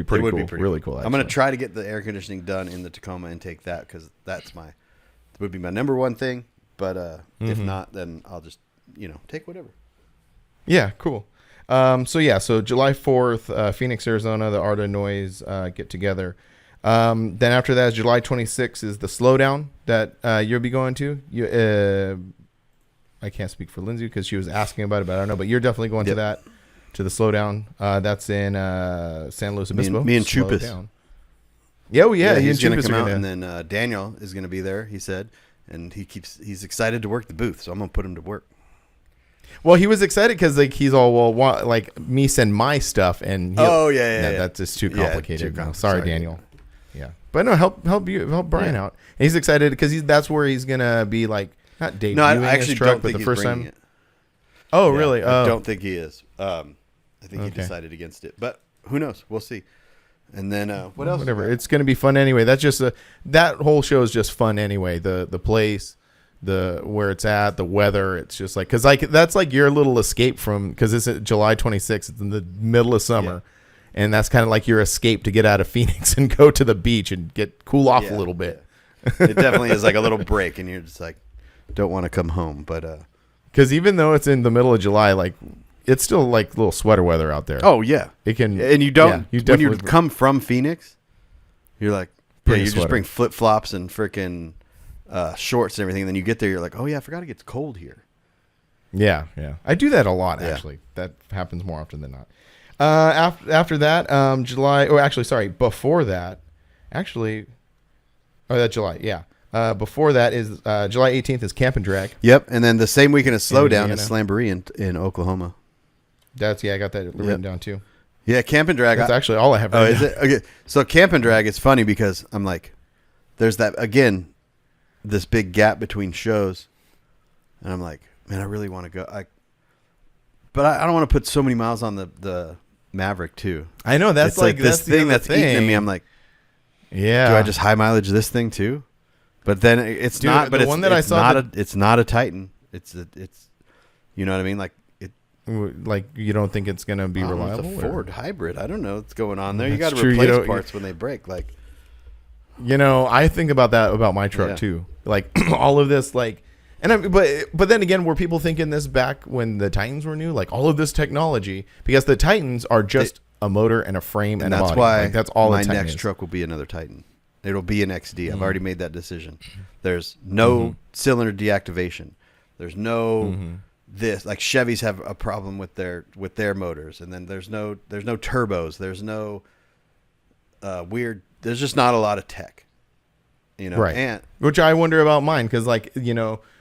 pretty cool. Really cool. I'm gonna try to get the air conditioning done in the Tacoma and take that, because that's would be my number one thing. But if not, then I'll just take whatever. Yeah, cool. So July 4th, Phoenix, Arizona, the Artenoise get together. Then after that is July 26th is the Slowdown that you'll be going to. I can't speak for Lindsay because she was asking about it, but I don't know. But you're definitely going to that, to the Slowdown. That's in San Luis Obispo. Me and Chupas. Yeah, he's going to come out, and then Daniel is going to be there. He said, and he's excited to work the booth, so I'm going to put him to work. Well, he was excited because he's all me send my stuff, and that's just too complicated. Sorry, Daniel. Yeah, but no, help Brian out. And he's excited because that's where he's gonna be not debuting. No, I actually truck, don't think the he's first bringing time. it. Oh, really? I don't think he is. I think he decided against it, but who knows? We'll see. And then what else? Whatever. It's going to be fun anyway. That's just that whole show is just fun anyway. The place, the where it's at, the weather. It's just like because like that's like your little escape from because it's July 26th. It's in the middle of summer, and that's kind of like your escape to get out of Phoenix and go to the beach and get cool off a little bit. It definitely is like a little break, and you're just like don't want to come home, but because even though it's in the middle of July, like. It's still like little sweater weather out there. Oh yeah, it can. And you don't. Yeah, when you come from Phoenix, you're like, you just bring flip flops and freaking shorts and everything. And then you get there, you're like, oh yeah, I forgot it gets cold here. Yeah. I do that a lot actually. That happens more often than not. After that, July. Oh, actually, sorry. Before that, actually, that July. Yeah. Before that is July 18th is Camp and Drag. Yep, and then the same weekend is Slowdown is Slamboree in Oklahoma. I got that written down too. Yeah, Camp and Drag. That's actually all I have. Is it? Okay. So Camp and Drag is funny because I'm like, there's that again, this big gap between shows, and I'm like, man, I really want to go. But I don't want to put so many miles on the Maverick too. I know that's like this thing that's eating at me. I'm like, yeah. Do I just high mileage this thing too? But then it's not. But it's not a Titan. It's you know what I mean? Like you don't think it's gonna be reliable? It's a Ford hybrid. I don't know what's going on there. You got to replace parts when they break. Like, I think about that about my truck too. Like all of this, but then again, were people thinking this back when the Titans were new? Like all of this technology, because the Titans are just a motor and a frame and a body. That's why that's all. My next truck will be another Titan. It'll be an XD. I've already made that decision. There's no cylinder deactivation. There's no this. Like Chevys have a problem with their motors, and then there's no turbos. There's no weird. There's just not a lot of tech. Right. And which I wonder about mine because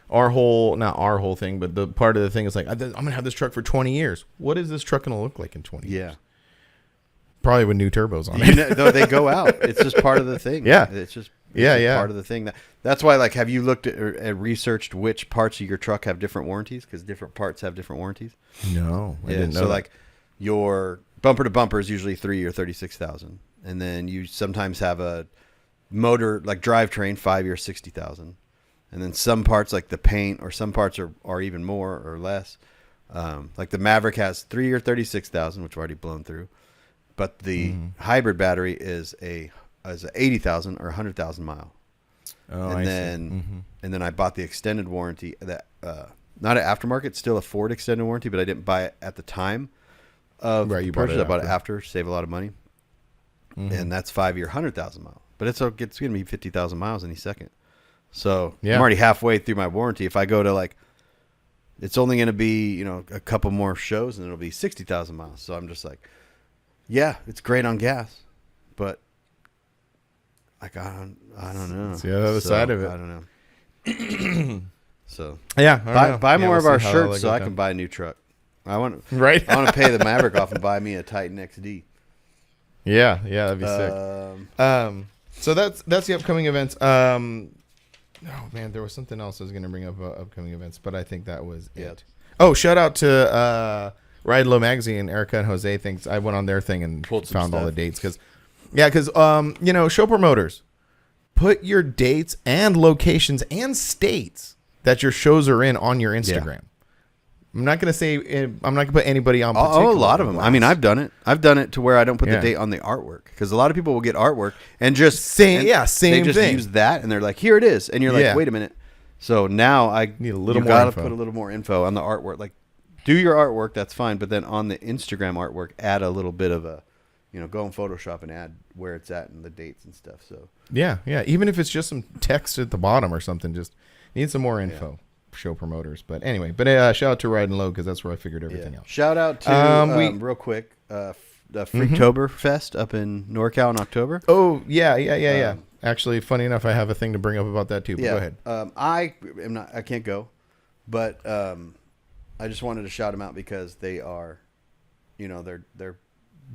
our whole not our whole thing, but the part of the thing is like I'm gonna have this truck for 20 years. What is this truck gonna look like in 20 years? Yeah. Probably with new turbos on it. Though they go out. It's just part of the thing. Yeah. It's just part of the thing. That's why, have you looked at or researched which parts of your truck have different warranties? Because different parts have different warranties. No, I didn't know. So, your bumper to bumper is usually $3,000 or $36,000, and then you sometimes have a motor drivetrain 5 years $60,000, and then some parts like the paint or some parts are even more or less. Like the Maverick has 3 year $36,000, which I've already blown through. But the hybrid battery is a 80,000 or 100,000 mile. Oh, and then I bought the extended warranty that not an aftermarket, still a Ford extended warranty, but I didn't buy it at the time of the purchase. I bought it after, save a lot of money, and that's 5 year 100,000 mile. But it's going to be 50,000 miles any second. So I'm already halfway through my warranty. If I go to it's only going to be a couple more shows and it'll be 60,000 miles. So I'm just like. Yeah, it's great on gas, but I don't know. It's the other side of it. I don't know. So buy more of our shirts so I can buy a new truck. I want to pay the Maverick off and buy me a Titan XD. Yeah, that'd be sick. So that's the upcoming events. Oh man, there was something else I was going to bring up upcoming events, but I think that was it. Oh, shout out to. Ride Low Magazine, Erica and Jose thinks I went on their thing and found all the dates because show promoters put your dates and locations and states that your shows are in on your Instagram. I'm not going to put anybody on. A lot of them. I mean, I've done it. I've done it to where I don't put the date on the artwork because a lot of people will get artwork and just same They just thing. use that and they're like, here it is, and you're like, wait a minute. So now I need a little more. Got to put a little more info on the artwork, Do your artwork, that's fine, but then on the Instagram artwork, add a little bit of go in Photoshop and add where it's at and the dates and stuff. So yeah, even if it's just some text at the bottom or something, just need some more info. Show promoters, but anyway, shout out to Riding Low because that's where I figured everything out. Shout out to real quick, the Freaktober Fest up in NorCal in October. Oh yeah. Actually, funny enough, I have a thing to bring up about that too. But go ahead. I can't go, but I just wanted to shout them out because they are, they're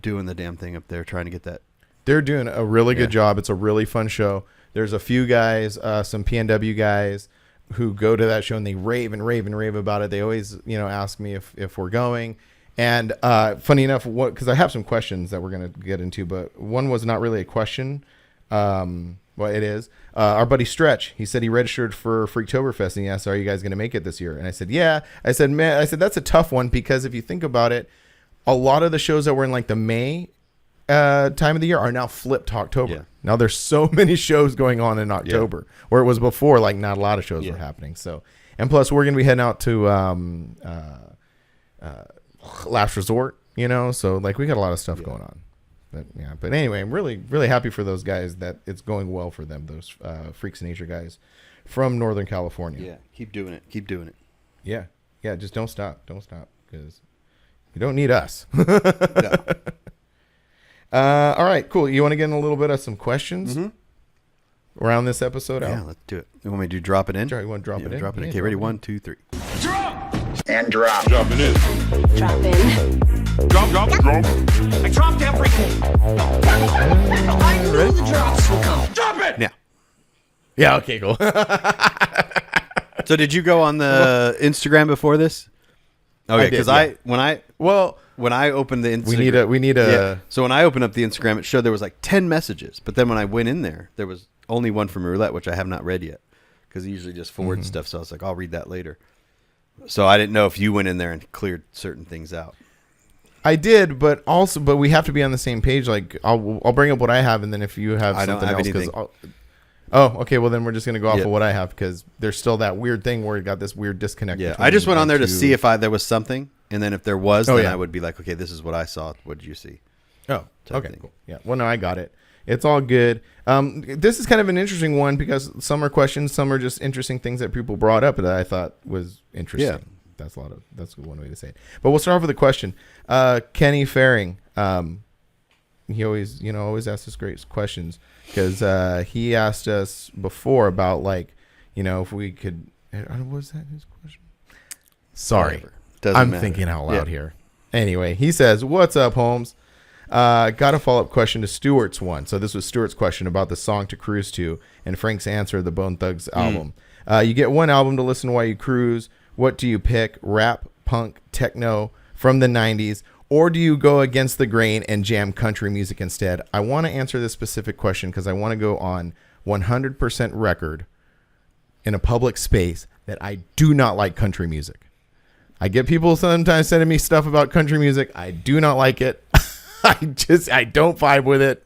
doing the damn thing up there, trying to get that. They're doing a really good job. It's a really fun show. There's a few guys, some PNW guys who go to that show and they rave and rave and rave about it. They always, ask me if we're going. And funny enough, because I have some questions that we're going to get into, but one was not really a question. Well, it is. Our buddy Stretch, he said he registered for Freaktoberfest, and he asked, are you guys going to make it this year? And I said, yeah. I said, that's a tough one, because if you think about it, a lot of the shows that were in like the May time of the year are now flipped to October. Yeah. Now there's so many shows going on in October, where it was before, like not a lot of shows were happening. So, and plus we're going to be heading out to Last Resort, so like we got a lot of stuff going on. But anyway, I'm really, really happy for those guys that it's going well for them, those Freaks in Nature guys from Northern California. Yeah, keep doing it. Yeah, just don't stop, because you don't need us. No. All right, cool. You want to get in a little bit of some questions around this episode? Yeah, let's do it. You want me to drop it in? Sure, you want to drop it in? Drop it in. Okay, ready? 1, 2, 3. Drop! And drop. Dropping in. Drop in. Drop. I dropped everything. I knew the drops would come. Drop it! Yeah. Yeah, okay, cool. So did you go on the Instagram before this? Okay, because when I opened the Instagram, we need a. Yeah. So when I opened up the Instagram, it showed there was like 10 messages, but then when I went in there was only one from Roulette, which I have not read yet, because he usually just forwards stuff. So I was like, I'll read that later. So I didn't know if you went in there and cleared certain things out. I did, but we have to be on the same page. Like I'll bring up what I have, and then if you have something else, anything. Oh, okay. Well, then we're just gonna go off of what I have, because there's still that weird thing where it got this weird disconnect. Yeah, I just went on there to see if there was something, and then if there was, then I would be like, okay, this is what I saw. What did you see? Oh, okay, cool. Yeah. Well, no, I got it. It's all good. This is kind of an interesting one, because some are questions, some are just interesting things that people brought up that I thought was interesting. Yeah. That's one way to say it. But we'll start off with a question. Kenny Faring, he always asks us great questions, because he asked us before about, like, if we could. Was that his question? Sorry, I'm thinking out loud here. Anyway, he says, "What's up, Holmes? Got a follow-up question to Stuart's one." So this was Stuart's question about the song to cruise to, and Frank's answer, the Bone Thugs album. You get one album to listen to while you cruise. What do you pick? Rap, punk, techno from the 90s, or do you go against the grain and jam country music instead? I want to answer this specific question because I want to go on 100% record in a public space that I do not like country music. I get people sometimes sending me stuff about country music. I do not like it. I don't vibe with it.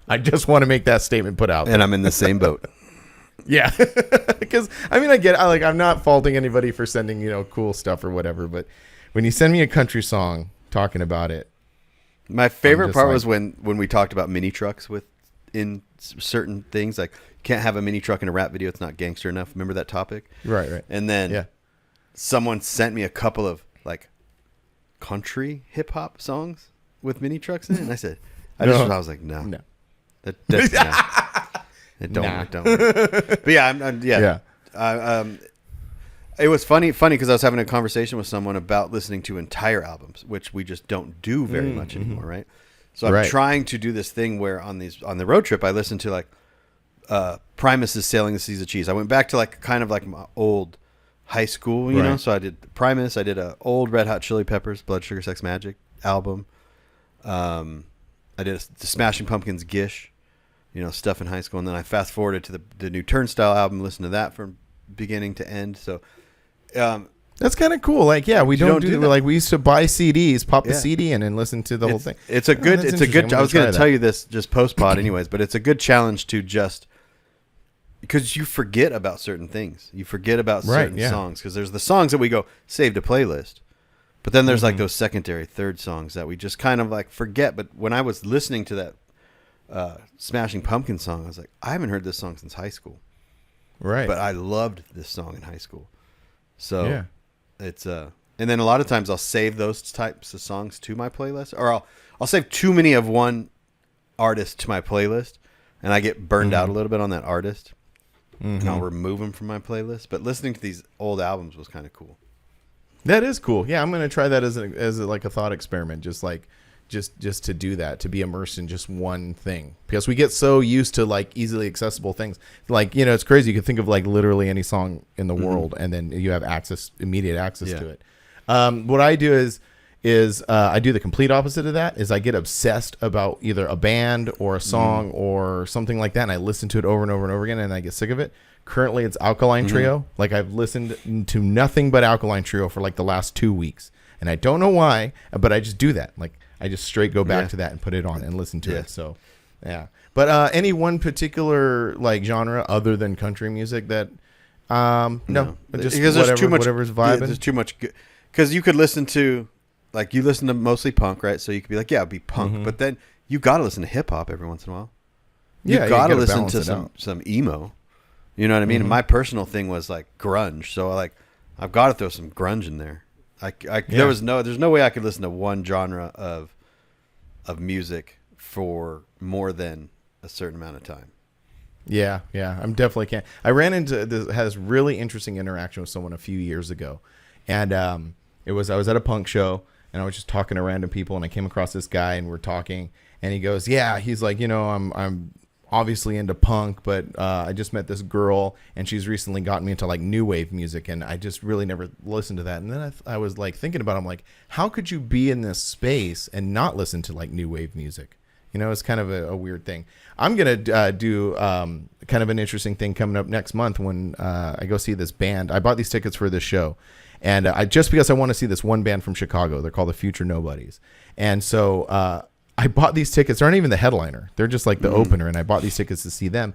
I just want to make that statement put out there. And I'm in the same boat. Yeah, because I'm not faulting anybody for sending cool stuff or whatever, but when you send me a country song talking about it, my favorite part was when we talked about mini trucks in certain things, like you can't have a mini truck in a rap video; it's not gangster enough. Remember that topic? Right. And then someone sent me a couple of like country hip hop songs with mini trucks in it, and I said, I was like, no. That's It don't. But yeah, it was funny because I was having a conversation with someone about listening to entire albums, which we just don't do very much anymore, right? So I'm trying to do this thing where on the road trip I listen to like Primus's "Sailing the Seas of Cheese." I went back to like kind of like my old high school, you know. So I did Primus. I did a old Red Hot Chili Peppers "Blood Sugar Sex Magic" album. I did the Smashing Pumpkins "Gish." Stuff in high school, and then I fast forwarded to the new Turnstile album, listened to that from beginning to end. So that's kind of cool. Like, we don't do that. Like, we used to buy CDs, pop the CD in, and listen to the whole thing. It's a good. I was going to tell you this just post pod, anyways, but it's a good challenge to just because you forget about certain things. You forget about certain songs because there's the songs that we go save to playlist, but then there's like those secondary, third songs that we just kind of like forget. But when I was listening to that Smashing Pumpkins song, I was like, I haven't heard this song since high school, right? But I loved this song in high school, so it's and then a lot of times I'll save those types of songs to my playlist, or I'll save too many of one artist to my playlist, and I get burned out a little bit on that artist, and I'll remove them from my playlist. But listening to these old albums was kind of cool. That is cool. Yeah, I'm gonna try that as like a thought experiment, just to do that, to be immersed in just one thing, because we get so used to like easily accessible things. Like, it's crazy. You can think of like literally any song in the world, and then you have immediate access to it. What I do is is I do the complete opposite of that. Is I get obsessed about either a band or a song or something like that, and I listen to it over and over and over again, and I get sick of it. Currently, it's Alkaline Trio. Like, I've listened to nothing but Alkaline Trio for like the last 2 weeks, and I don't know why, but I just do that. Like, I just straight go back to that and put it on and listen to it. So, yeah. But any one particular like genre other than country music that no, just because whatever, there's too much, whatever's vibing. There's too much because you could listen to like you listen to mostly punk, right? So you could be like, yeah, it'd be punk, but then you got to listen to hip hop every once in a while. You got to listen to some emo. You know what I mean? And my personal thing was like grunge, so like I've got to throw some grunge in there. There's no way I could listen to one genre of music for more than a certain amount of time. Yeah, I'm definitely can't. I ran into this really interesting interaction with someone a few years ago, and I was at a punk show and I was just talking to random people, and I came across this guy and we're talking, and he goes, "Yeah," he's like, I'm obviously into punk, but I just met this girl and she's recently gotten me into like new wave music, and I just really never listened to that. And then I was like thinking about it, I'm like, how could you be in this space and not listen to like new wave music? It's kind of a weird thing. I'm going to do kind of an interesting thing coming up next month when I go see this band. I bought these tickets for this show, and just because I want to see this one band from Chicago. They're called the Future Nobodies. And so I bought these tickets. They aren't even the headliner. They're just like the opener, and I bought these tickets to see them.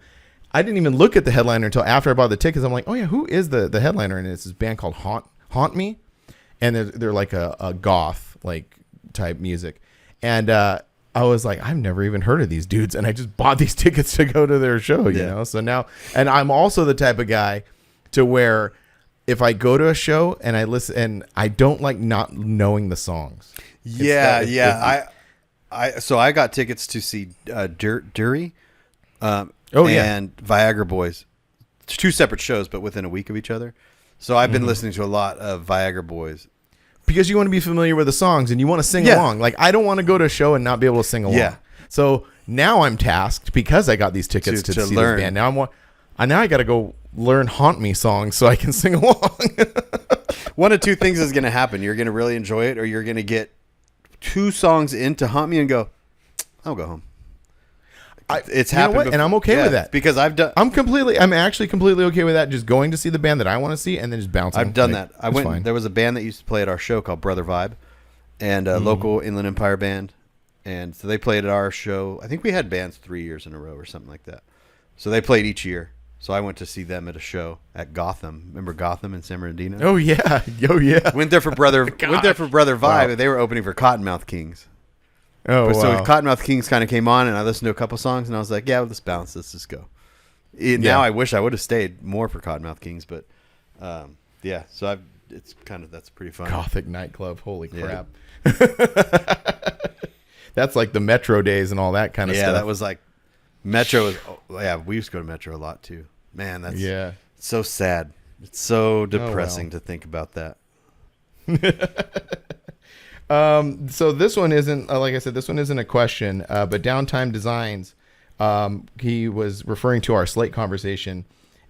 I didn't even look at the headliner until after I bought the tickets. I'm like, oh, yeah, who is the headliner? And it's this band called Haunt Me, and they're like a goth like type music. And I was like, I've never even heard of these dudes, and I just bought these tickets to go to their show, you know? So now, and I'm also the type of guy to where if I go to a show and I listen, and I don't like not knowing the songs. So I got tickets to see Dury and Viagra Boys. It's 2 separate shows, but within a week of each other. So I've been listening to a lot of Viagra Boys. Because you want to be familiar with the songs and you want to sing along. Like, I don't want to go to a show and not be able to sing along. Yeah. So now I'm tasked, because I got these tickets to see learn. This band. Now I got to go learn Haunt Me songs so I can sing along. One of 2 things is going to happen. You're going to really enjoy it, or you're going to get 2 songs into Haunt Me and go, I'll go home. It's happened, and I'm okay with that because I'm actually completely okay with that. Just going to see the band that I want to see and then just bouncing. I've done that. I went. Fine. There was a band that used to play at our show called Brother Vibe, and a local Inland Empire band, and so they played at our show. I think we had bands 3 years in a row or something like that. So they played each year. So I went to see them at a show at Gotham. Remember Gotham in San Bernardino? Oh yeah, Went there for Brother Vibe. Wow. And they were opening for Cottonmouth Kings. Oh, So Cottonmouth Kings kind of came on, and I listened to a couple songs, and I was like, yeah, let's bounce. Let's just go. Now I wish I would have stayed more for Cottonmouth Kings, but so that's pretty fun. Gothic nightclub. Holy crap. That's like the Metro days and all that kind of stuff. Yeah, that was like Metro. We used to go to Metro a lot too. Man, that's so sad. It's so depressing to think about that. So this one isn't, like I said, this one isn't a question, but Downtime Designs, he was referring to our slate conversation,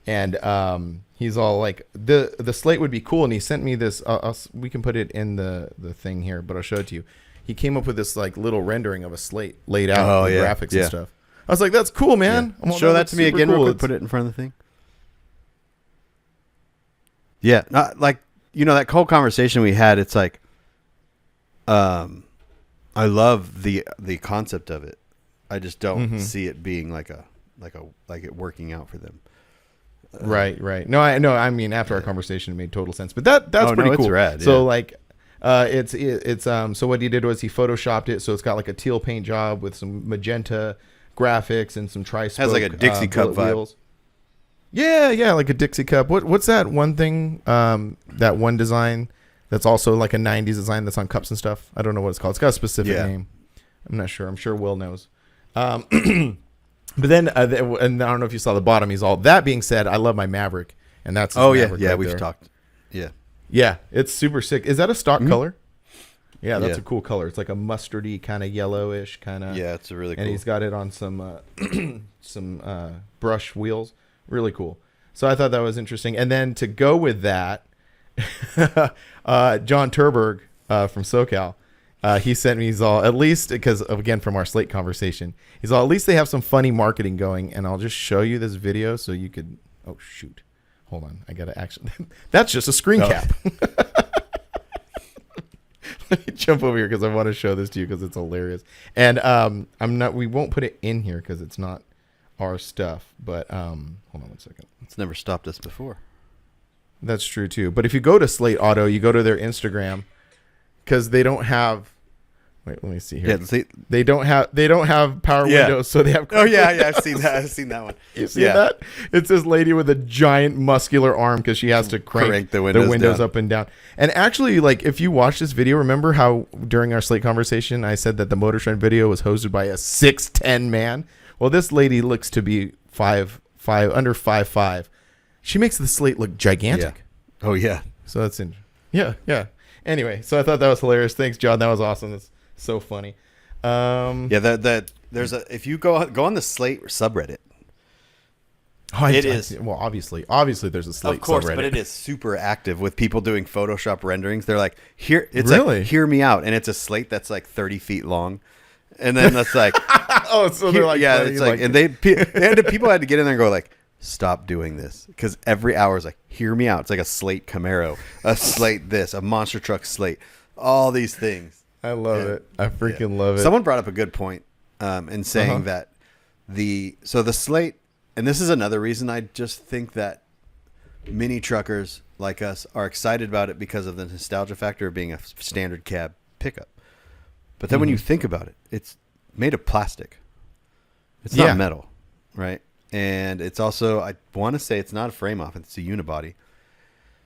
and he's all like, the slate would be cool, and he sent me this, we can put it in the thing here, but I'll show it to you. He came up with this like little rendering of a slate laid out with graphics and stuff. I was like, that's cool, man. Yeah. Show that to me again real quick. Put it in front of the thing. Yeah, not like, that whole conversation we had, it's like, I love the concept of it. I just don't see it being like it working out for them. Right. No, I mean, after our conversation, it made total sense. But that's pretty cool. It's rad, so like, it's so what he did was he photoshopped it, so it's got like a teal paint job with some magenta graphics and some tri-spoke. Has like a Dixie cup vibe. Wheels. Yeah, like a Dixie cup. What's that one thing? That one design that's also like a 90s design that's on cups and stuff. I don't know what it's called. It's got a specific name. I'm not sure. I'm sure Will knows. But then, and I don't know if you saw the bottom. He's all, that being said, I love my Maverick, and that's Maverick right we've talked. Yeah, it's super sick. Is that a stock color? Yeah, that's a cool color. It's like a mustardy kind of yellowish kind of. Yeah, it's a really cool. And he's got it on some some brush wheels. Really cool. So I thought that was interesting. And then to go with that, John Turberg from SoCal He sent me, he's all, at least, because, again, from our Slate conversation, he's all, at least they have some funny marketing going, and I'll just show you this video so you could, oh, shoot. Hold on. I got to actually, that's just a screen cap. Let me jump over here because I want to show this to you because it's hilarious. And we won't put it in here because it's not our stuff, but hold on 1 second. It's never stopped us before. That's true too. But if you go to Slate Auto, you go to their Instagram because they don't have. Wait, let me see here. Yeah, they don't have power windows, so they have. Oh yeah, I've seen that. I've seen that one. You see that? It's this lady with a giant muscular arm because she has to crank the windows up and down. And actually, like, if you watch this video, remember how during our Slate conversation I said that the Motor Trend video was hosted by a 6'10" man? Well, this lady looks to be under 5'5". She makes the Slate look gigantic. Yeah. Oh yeah. So that's yeah. Anyway, so I thought that was hilarious. Thanks, John. That was awesome. That's so funny. There's if you go on the Slate subreddit. Well, obviously there's a Slate, of course, subreddit. But it is super active with people doing Photoshop renderings. They're like, it's really? Like, hear me out, and it's a Slate that's like 30 feet long, and then that's like, oh, so they're like, yeah, it's like, and people had to get in there and go like, stop doing this, because every hour is like, hear me out. It's like a Slate Camaro, a Slate this, a monster truck Slate, all these things. I love it. I freaking love it. Someone brought up a good point in saying that the Slate, and this is another reason I just think that mini truckers like us are excited about it because of the nostalgia factor of being a standard cab pickup. But then when you think about it, it's made of plastic. It's not metal, right? And it's also, I want to say it's not a frame off, it's a unibody.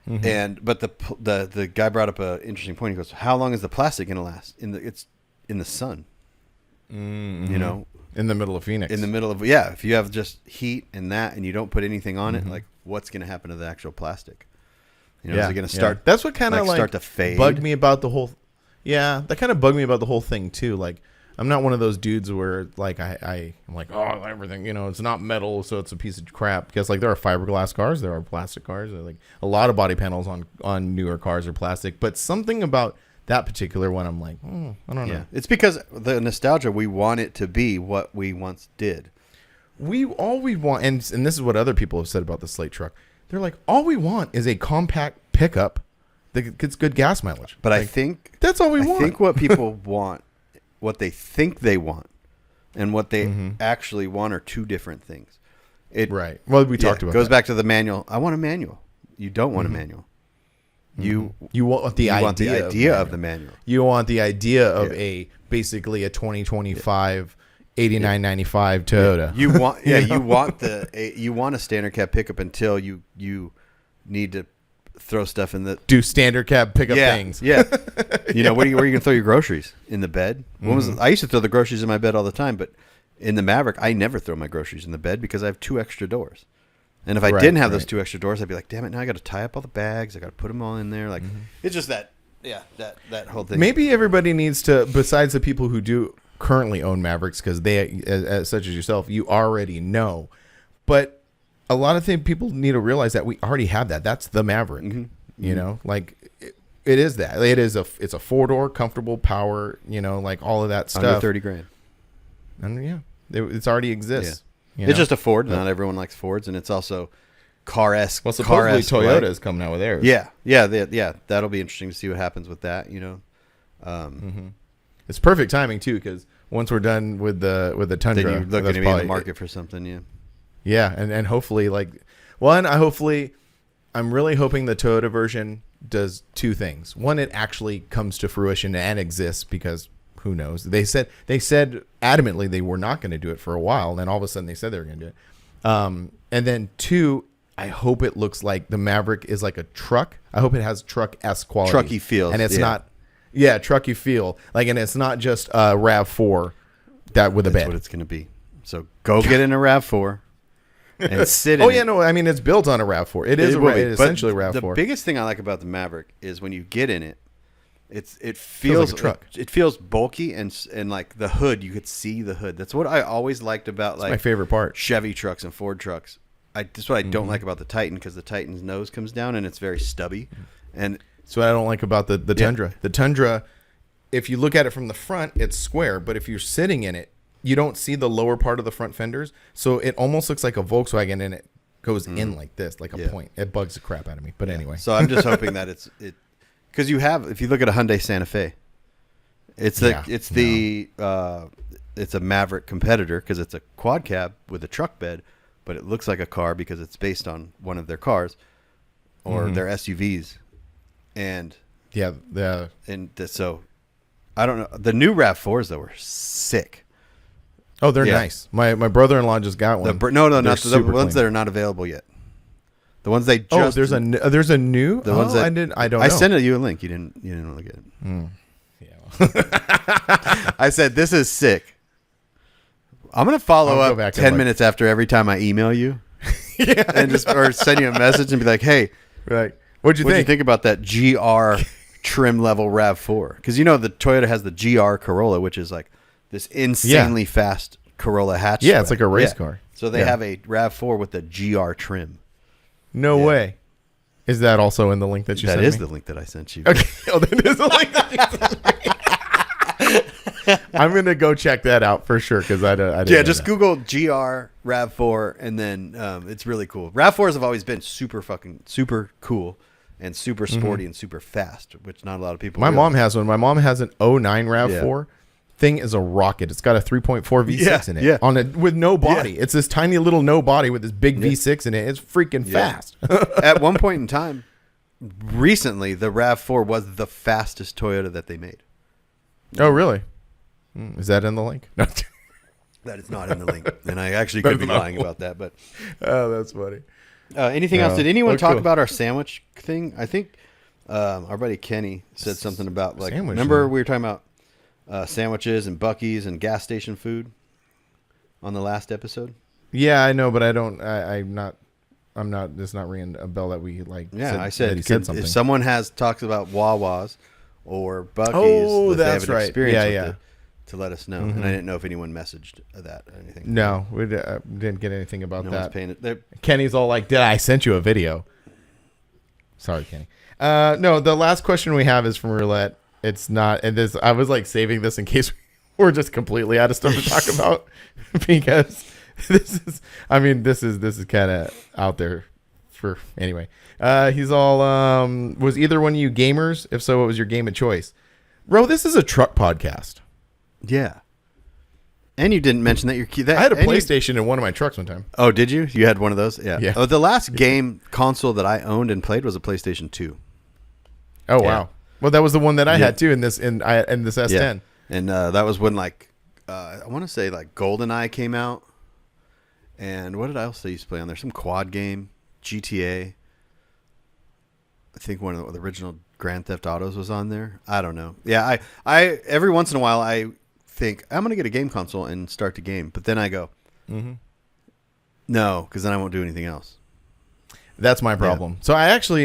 But the guy brought up an interesting point. He goes, "How long is the plastic going to last? It's in the sun, you know, in the middle of Phoenix. In the middle of if you have just heat and you don't put anything on it, like what's going to happen to the actual plastic? You know, is it going to start? That's what kind of start to fade. Bugged me about the whole. Yeah, that kind of bugged me about the whole thing too. Like, I'm not one of those dudes where like I'm like, oh, everything, you know, it's not metal, so it's a piece of crap. Because like there are fiberglass cars, there are plastic cars. Like a lot of body panels on newer cars are plastic. But something about that particular one, I'm like, I don't know. It's because the nostalgia. We want it to be what we once did. All we want, and this is what other people have said about the Slate truck. They're like, all we want is a compact pickup that gets good gas mileage. But like, I think that's all we want. I think what people want. What they think they want and what they actually want are two different things. Right. Well, we talked about it. Goes that. Back to the manual. I want a manual. You don't want a manual. You want the idea of the manual. You want the idea of basically a 2025 8995 Toyota. You want you want a standard cab pickup until you need to throw stuff in the do standard cab pickup things. Yeah. You know, where are you gonna throw your groceries? In the bed? I used to throw the groceries in my bed all the time, but in the Maverick I never throw my groceries in the bed because I have 2 extra doors. And if I didn't have those 2 extra doors, I'd be like, damn it, now I gotta tie up all the bags, I gotta put them all in there. Like it's just that whole thing. Maybe everybody needs to, besides the people who do currently own Mavericks, because they such as yourself, you already know. But a lot of people need to realize that we already have that. That's the Maverick. You know, like it is that. It's a 4-door, comfortable, power. You know, like all of that stuff. Under $30,000. And it's already exists. Yeah. It's just a Ford. Not everyone likes Fords, and it's also car-esque. Well, supposedly Toyota is coming out with theirs. Yeah. That'll be interesting to see what happens with that. You know, it's perfect timing too, because once we're done with the Tundra, then you're looking to be in the market for something. Yeah. Yeah, and hopefully, I'm really hoping the Toyota version does 2 things. One, it actually comes to fruition and exists, because who knows? They said adamantly they were not going to do it for a while, and then all of a sudden they said they were going to do it. And then 2, I hope it looks like the Maverick is like a truck. I hope it has truck-esque quality. Trucky feel. And it's not, trucky feel. Like, and it's not just a RAV4 that with a bed. That's what it's going to be. So go get in a RAV4. And sit in I mean, it's built on a RAV4. It is essentially a RAV4. The biggest thing I like about the Maverick is when you get in it, it feels like a truck. It feels bulky, and like the hood, you could see the hood. That's what I always liked about my favorite part. Chevy trucks and Ford trucks. That's what I don't like about the Titan, because the Titan's nose comes down and it's very stubby. And that's what I don't like about the Tundra. The Tundra if you look at it from the front, it's square. But if you're sitting in it, you don't see the lower part of the front fenders. So it almost looks like a Volkswagen, and it goes in like this, like a point. It bugs the crap out of me. But anyway. So I'm just hoping that because if you look at a Hyundai Santa Fe, it's a Maverick competitor because it's a quad cab with a truck bed, but it looks like a car because it's based on one of their cars or their SUVs. And so I don't know. The new RAV4s though were sick. Oh, they're nice. My brother-in-law just got one. Not the ones that are not available yet. The ones they just. Oh, there's a new. The ones I don't know. I sent you a link. You didn't look at it. Yeah. I said this is sick. I'm gonna follow up 10 minutes after every time I email you, and or send you a message and be like, "Hey, right, what'd you think about that GR trim level RAV4?" Because the Toyota has the GR Corolla, which is like this insanely fast Corolla hatchback. Yeah, it's like a race car. So they have a RAV4 with the GR trim. No way. Is that also in the link that you sent me? That is the link that I sent you. Okay. Oh, that is the link that you sent me. I'm going to go check that out for sure because I didn't know just that. Google GR RAV4 and then it's really cool. RAV4s have always been super cool and super sporty and super fast, which not a lot of people realize. Mom has one. My mom has an 09 RAV4. Thing is a rocket. It's got a 3.4 V6 in it on it with no body. It's this tiny little no body with this big V6 in it. It's freaking fast. At one point in time, recently, the RAV4 was the fastest Toyota that they made. Oh, really? Is that in the link? No. That is not in the link, and I actually could be lying about that. But that's funny. Anything else? Did anyone talk about our sandwich thing? I think our buddy Kenny said something about remember we were talking about sandwiches and Buc-ee's and gas station food on the last episode. Yeah, I know, but I don't. I'm not. It's not ringing a bell that we like. Yeah, I said he said something. If someone talks about Wawa's or Buc-ee's, that's right. Experience with it, to let us know. And I didn't know if anyone messaged that or anything. No, we didn't get anything about that. Kenny's all like, "Did I sent you a video?" Sorry, Kenny. No, the last question we have is from Roulette. It's not, and this I was like saving this in case we're just completely out of stuff to talk about because this is kind of out there for anyway. He's all was either one of you gamers? If so, what was your game of choice? Bro, this is a truck podcast. Yeah. And you didn't mention that I had a PlayStation in one of my trucks one time. Oh, did you? You had one of those? Yeah. Yeah. Oh, the last game console that I owned and played was a PlayStation 2. Oh, yeah. Wow. Well, that was the one that I had too in this S10. Yeah. And that was when I want to say GoldenEye came out. And what did I else used to play on there? Some quad game, GTA. I think one of the original Grand Theft Autos was on there. I don't know. Yeah, I every once in a while I think I'm gonna get a game console and start the game, but then I go, no, because then I won't do anything else. That's my problem. Yeah. So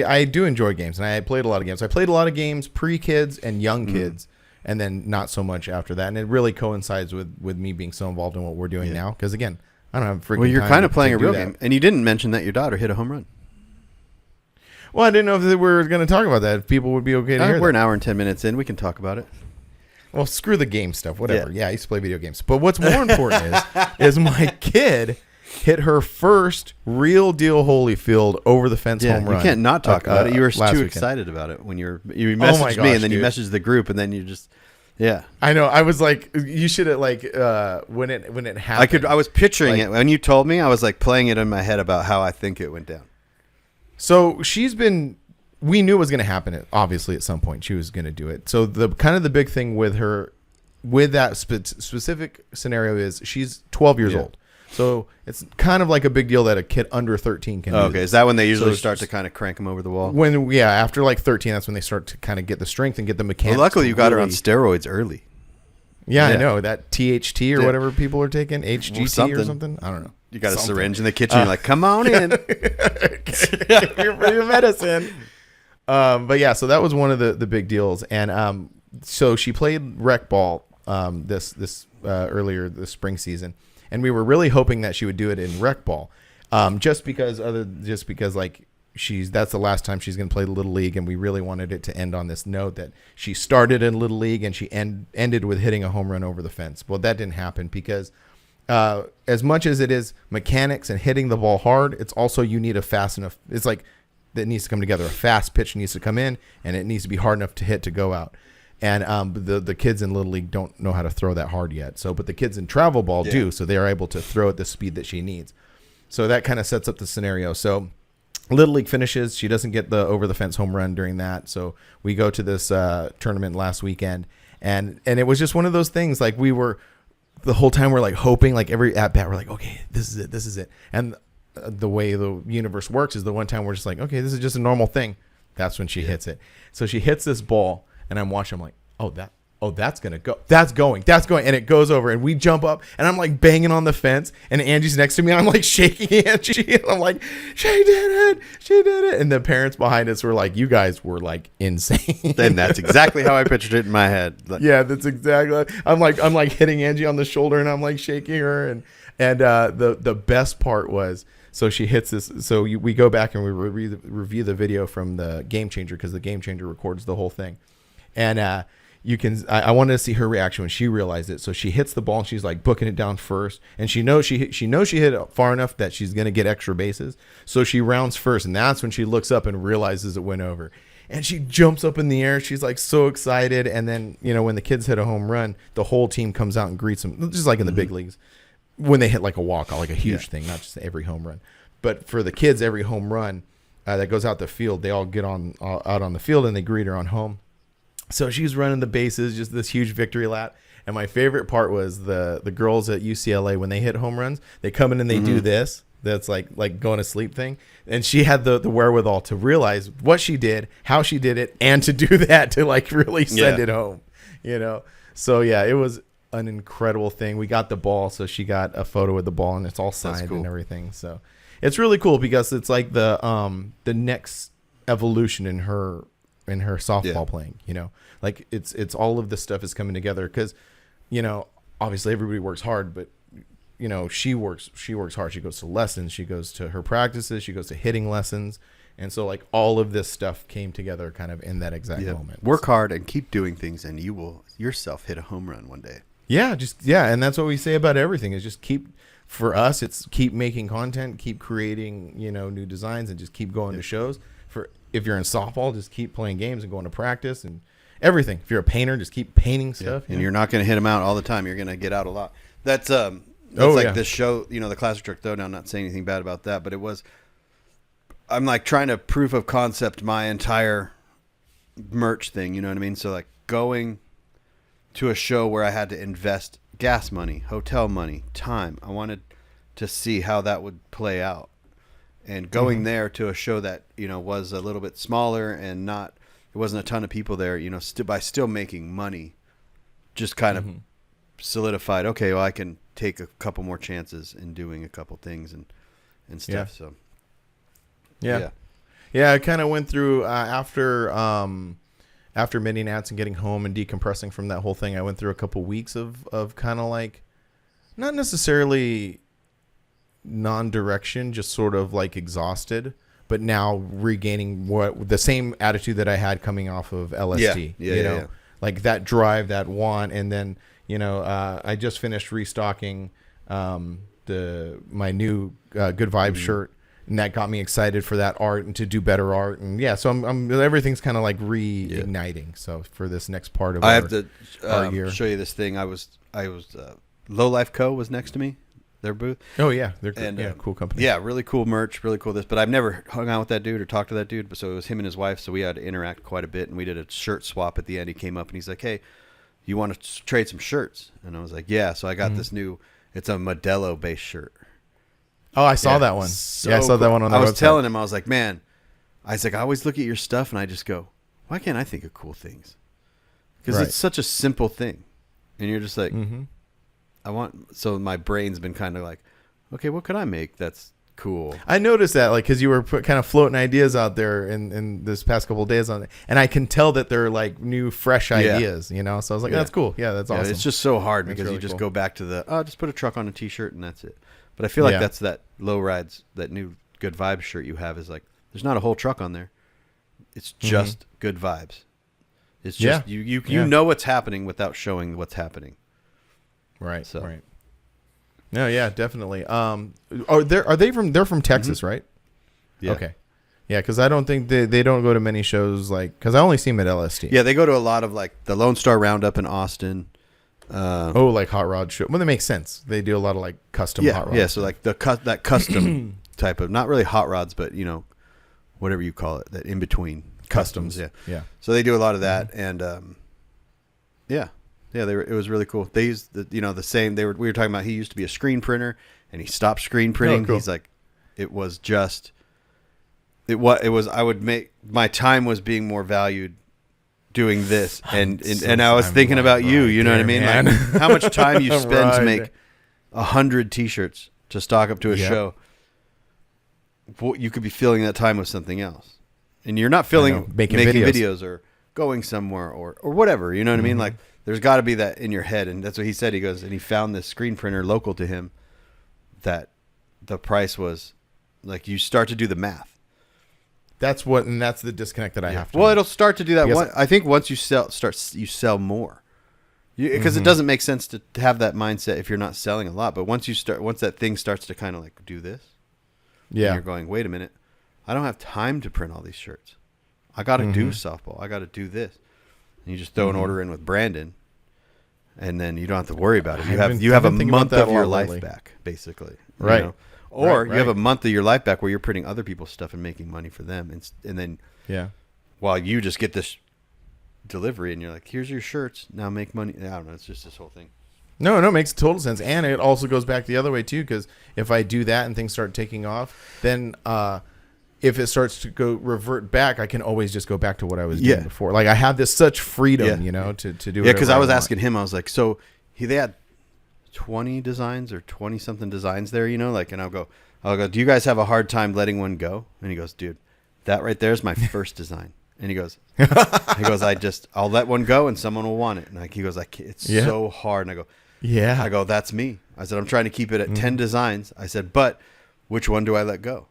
I do enjoy games, and I played a lot of games. I played a lot of games pre-kids and young kids, and then not so much after that. And it really coincides with me being so involved in what we're doing now. Because again, I don't have freaking. Well, you're kind of playing a real game, and you didn't mention that your daughter hit a home run. Well, I didn't know if we were going to talk about that. If people would be okay to hear we're that. An hour and 10 minutes in. We can talk about it. Well, screw the game stuff. Whatever. Yeah, I used to play video games. But what's more important is my kid hit her first real deal Holyfield over the fence home run. You can't not talk about it. You were too excited about it when you messaged me, and then you messaged the group, and then you just I know. I was like, you should have when it happened. I was picturing it when you told me. I was playing it in my head about how I think it went down. So we knew it was going to happen. Obviously, at some point, she was going to do it. So the big thing with her, with that specific scenario is she's 12 years old. So it's kind of like a big deal that a kid under 13 can do. Okay, is that when they usually start to kind of crank them over the wall? After 13, that's when they start to kind of get the strength and get the mechanics. Well, luckily, you got her on steroids early. Yeah, I know. That THT or whatever people are taking, HGT or something. I don't know. You got a syringe in the kitchen. You're like, come on in. your medicine. But yeah, so that was one of the big deals. And so she played rec ball this earlier this spring season. And we were really hoping that she would do it in rec ball, just because that's the last time she's going to play the Little League, and we really wanted it to end on this note that she started in Little League and she ended with hitting a home run over the fence. Well, that didn't happen because as much as it is mechanics and hitting the ball hard, it's also you need a fast enough. It's like that needs to come together. A fast pitch needs to come in, and it needs to be hard enough to hit to go out. And the kids in Little League don't know how to throw that hard yet. So, but the kids in travel ball do, so they are able to throw at the speed that she needs. So that kind of sets up the scenario. So Little League finishes. She doesn't get the over the fence home run during that. So we go to this tournament last weekend, and it was just one of those things. Like we were the whole time we're like hoping, like every at bat we're like, okay, this is it. And the way the universe works is the one time we're just like, okay, this is just a normal thing. That's when she hits it. So she hits this ball, and I'm watching. I'm like, that's gonna go. That's going. And it goes over, and we jump up, and I'm like banging on the fence, and Angie's next to me, and I'm like shaking Angie, and I'm like, she did it. And the parents behind us were like, you guys were like insane. And that's exactly how I pictured it in my head. Yeah, that's exactly. I'm like hitting Angie on the shoulder, and I'm like shaking her, and the best part was. So she hits this. So we go back and we review the video from the Game Changer, because the Game Changer records the whole thing. And I wanted to see her reaction when she realized it. So she hits the ball and she's like booking it down first, and she knows she hit it far enough that she's gonna get extra bases. So she rounds first, and that's when she looks up and realizes it went over. And she jumps up in the air. She's like so excited. And then when the kids hit a home run, the whole team comes out and greets them, just like in the big leagues. When they hit like a walk, like a huge thing, not just every home run. But for the kids, every home run that goes out the field, they all get out on the field and they greet her on home. So she's running the bases, just this huge victory lap. And my favorite part was the girls at UCLA, when they hit home runs, they come in and they do this. That's like going to sleep thing. And she had the wherewithal to realize what she did, how she did it, and to do that to like really send it home, So yeah, it was an incredible thing. We got the ball, so she got a photo with the ball, and it's all signed and everything. So it's really cool because it's like the next evolution in her softball playing. Like it's all of this stuff is coming together because obviously everybody works hard, but she works hard. She goes to lessons, she goes to her practices, she goes to hitting lessons. And so like all of this stuff came together kind of in that exact moment. Work hard and keep doing things, and you will yourself hit a home run one day. Yeah, and that's what we say about everything is just for us, it's keep making content, keep creating, new designs, and just keep going to shows. If you're in softball, just keep playing games and going to practice and everything. If you're a painter, just keep painting stuff. And you're not going to hit them out all the time. You're going to get out a lot. That's this show, the Classic Truck Throwdown. I'm not saying anything bad about that, but I'm like trying to proof of concept my entire merch thing. You know what I mean? So like going to a show where I had to invest gas money, hotel money, time. I wanted to see how that would play out. And going there to a show that, was a little bit smaller and there wasn't a ton of people there, by still making money, just kind of solidified, okay, well, I can take a couple more chances in doing a couple things and stuff. Yeah. So, yeah. I kind of went through after Mini Nats and getting home and decompressing from that whole thing. I went through a couple weeks of kind of like, not necessarily non-direction, just sort of like exhausted, but now regaining the same attitude that I had coming off of LSD. Like that drive, that want, and then I just finished restocking my new Good Vibes shirt, and that got me excited for that art and to do better art, and so I'm everything's kind of like reigniting. So for this next part of our year, show you this thing. I was Low Life Co. was next to me. Their booth. Oh yeah, they're cool company. Yeah, really cool merch, really cool this. But I've never hung out with that dude or talked to that dude. So it was him and his wife. So we had to interact quite a bit, and we did a shirt swap at the end. He came up and he's like, "Hey, you want to trade some shirts?" And I was like, "Yeah." So I got this new. It's a Modelo based shirt. Oh, I saw that one. So I saw that one on the website. I was telling him, I was like, "Man," I was like, "I always look at your stuff and I just go, why can't I think of cool things?" Because it's such a simple thing, and you're just like. So my brain's been kind of like, okay, what could I make that's cool? I noticed that, like, because you were kind of floating ideas out there in this past couple of days on it, and I can tell that they're like new, fresh ideas, So I was like, that's cool. Yeah, that's awesome. It's just so hard because really you just go back to just put a truck on a t-shirt and that's it. But I feel like that's that Low Rides, that new Good Vibes shirt you have is like There's not a whole truck on there. It's just good vibes. It's just you know what's happening without showing what's happening. Right. So. Right. No, yeah, definitely. They're from Texas, right? Yeah. Okay. Yeah, because I don't think they don't go to many shows because I only see them at LST. Yeah, they go to a lot of like the Lone Star Roundup in Austin. Like hot rod show. Well, that makes sense. They do a lot of like custom hot rods. Yeah, so like that custom type of, not really hot rods, but whatever you call it, that in between customs. Yeah. So they do a lot of that, and it was really cool. They used the same. We were talking about. He used to be a screen printer, and he stopped screen printing. Oh, cool. He's like, it was. I would make my time was being more valued doing this, and I was thinking about you. You know what I mean? Man. Like how much time you spend to Right. make 100 T-shirts to stock up to a show. You could be filling that time with something else, and you're not filling making videos or going somewhere or whatever. You know what I mean? Like there's got to be that in your head, and that's what he said. He goes and he found this screen printer local to him that the price was like you start to do the math. That's the disconnect that I have to. Well, make. it'll start to do that. I think once you sell more, because it doesn't make sense to have that mindset if you're not selling a lot. But once that thing starts to kind of like do this, and you're going, wait a minute, I don't have time to print all these shirts. I got to do softball. I got to do this. And you just throw an order in with Brandon, and then you don't have to worry about it. You have a month of your life back, basically. Right. You know? Or right. you have a month of your life back where you're printing other people's stuff and making money for them, and then while you just get this delivery and you're like, here's your shirts, now make money. I don't know. It's just this whole thing. No, it makes total sense, and it also goes back the other way too. Because if I do that and things start taking off, then if it starts to revert back, I can always just go back to what I was doing before. Like I have this such freedom, to do. Yeah, because I was asking him, I was like, so they had 20 designs or 20 something designs there, like, and I'll go, do you guys have a hard time letting one go? And he goes, dude, that right there is my first design. And he goes, I'll let one go and someone will want it. And he goes, it's so hard. And I go, that's me. I said, I'm trying to keep it at 10 designs. I said, but which one do I let go?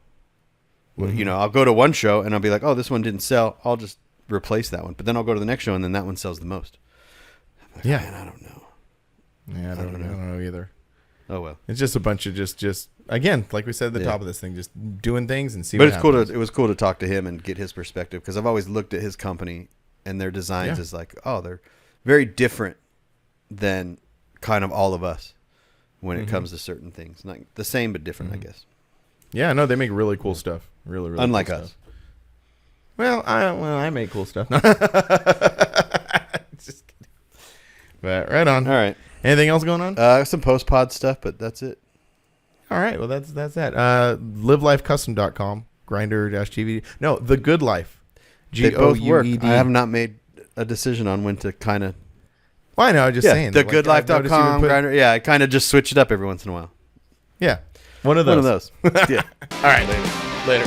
Well, I'll go to one show and I'll be like, oh, this one didn't sell. I'll just replace that one. But then I'll go to the next show and then that one sells the most. Like, man, I don't know. Yeah, I don't know either. Oh well, it's just a bunch of just again, like we said at the top of this thing, just doing things and see. But it was cool to talk to him and get his perspective, because I've always looked at his company and their designs as like, oh, they're very different than kind of all of us when it comes to certain things. Like the same but different, I guess. Yeah, no, they make really cool stuff. Really, really unlike cool us. Stuff. Well, I make cool stuff. Just kidding. But right on. All right. Anything else going on? Some post-pod stuff, but that's it. All right. Well, that's that. LiveLifeCustom.com. Grinder-TV. No, The Good Life. They both work. I have not made a decision on when to kind of. Well, I know. I'm just saying. TheGoodLife.com. Grinder. Yeah, I kind of just switch it up every once in a while. Yeah. One of those. Yeah. All right. Later.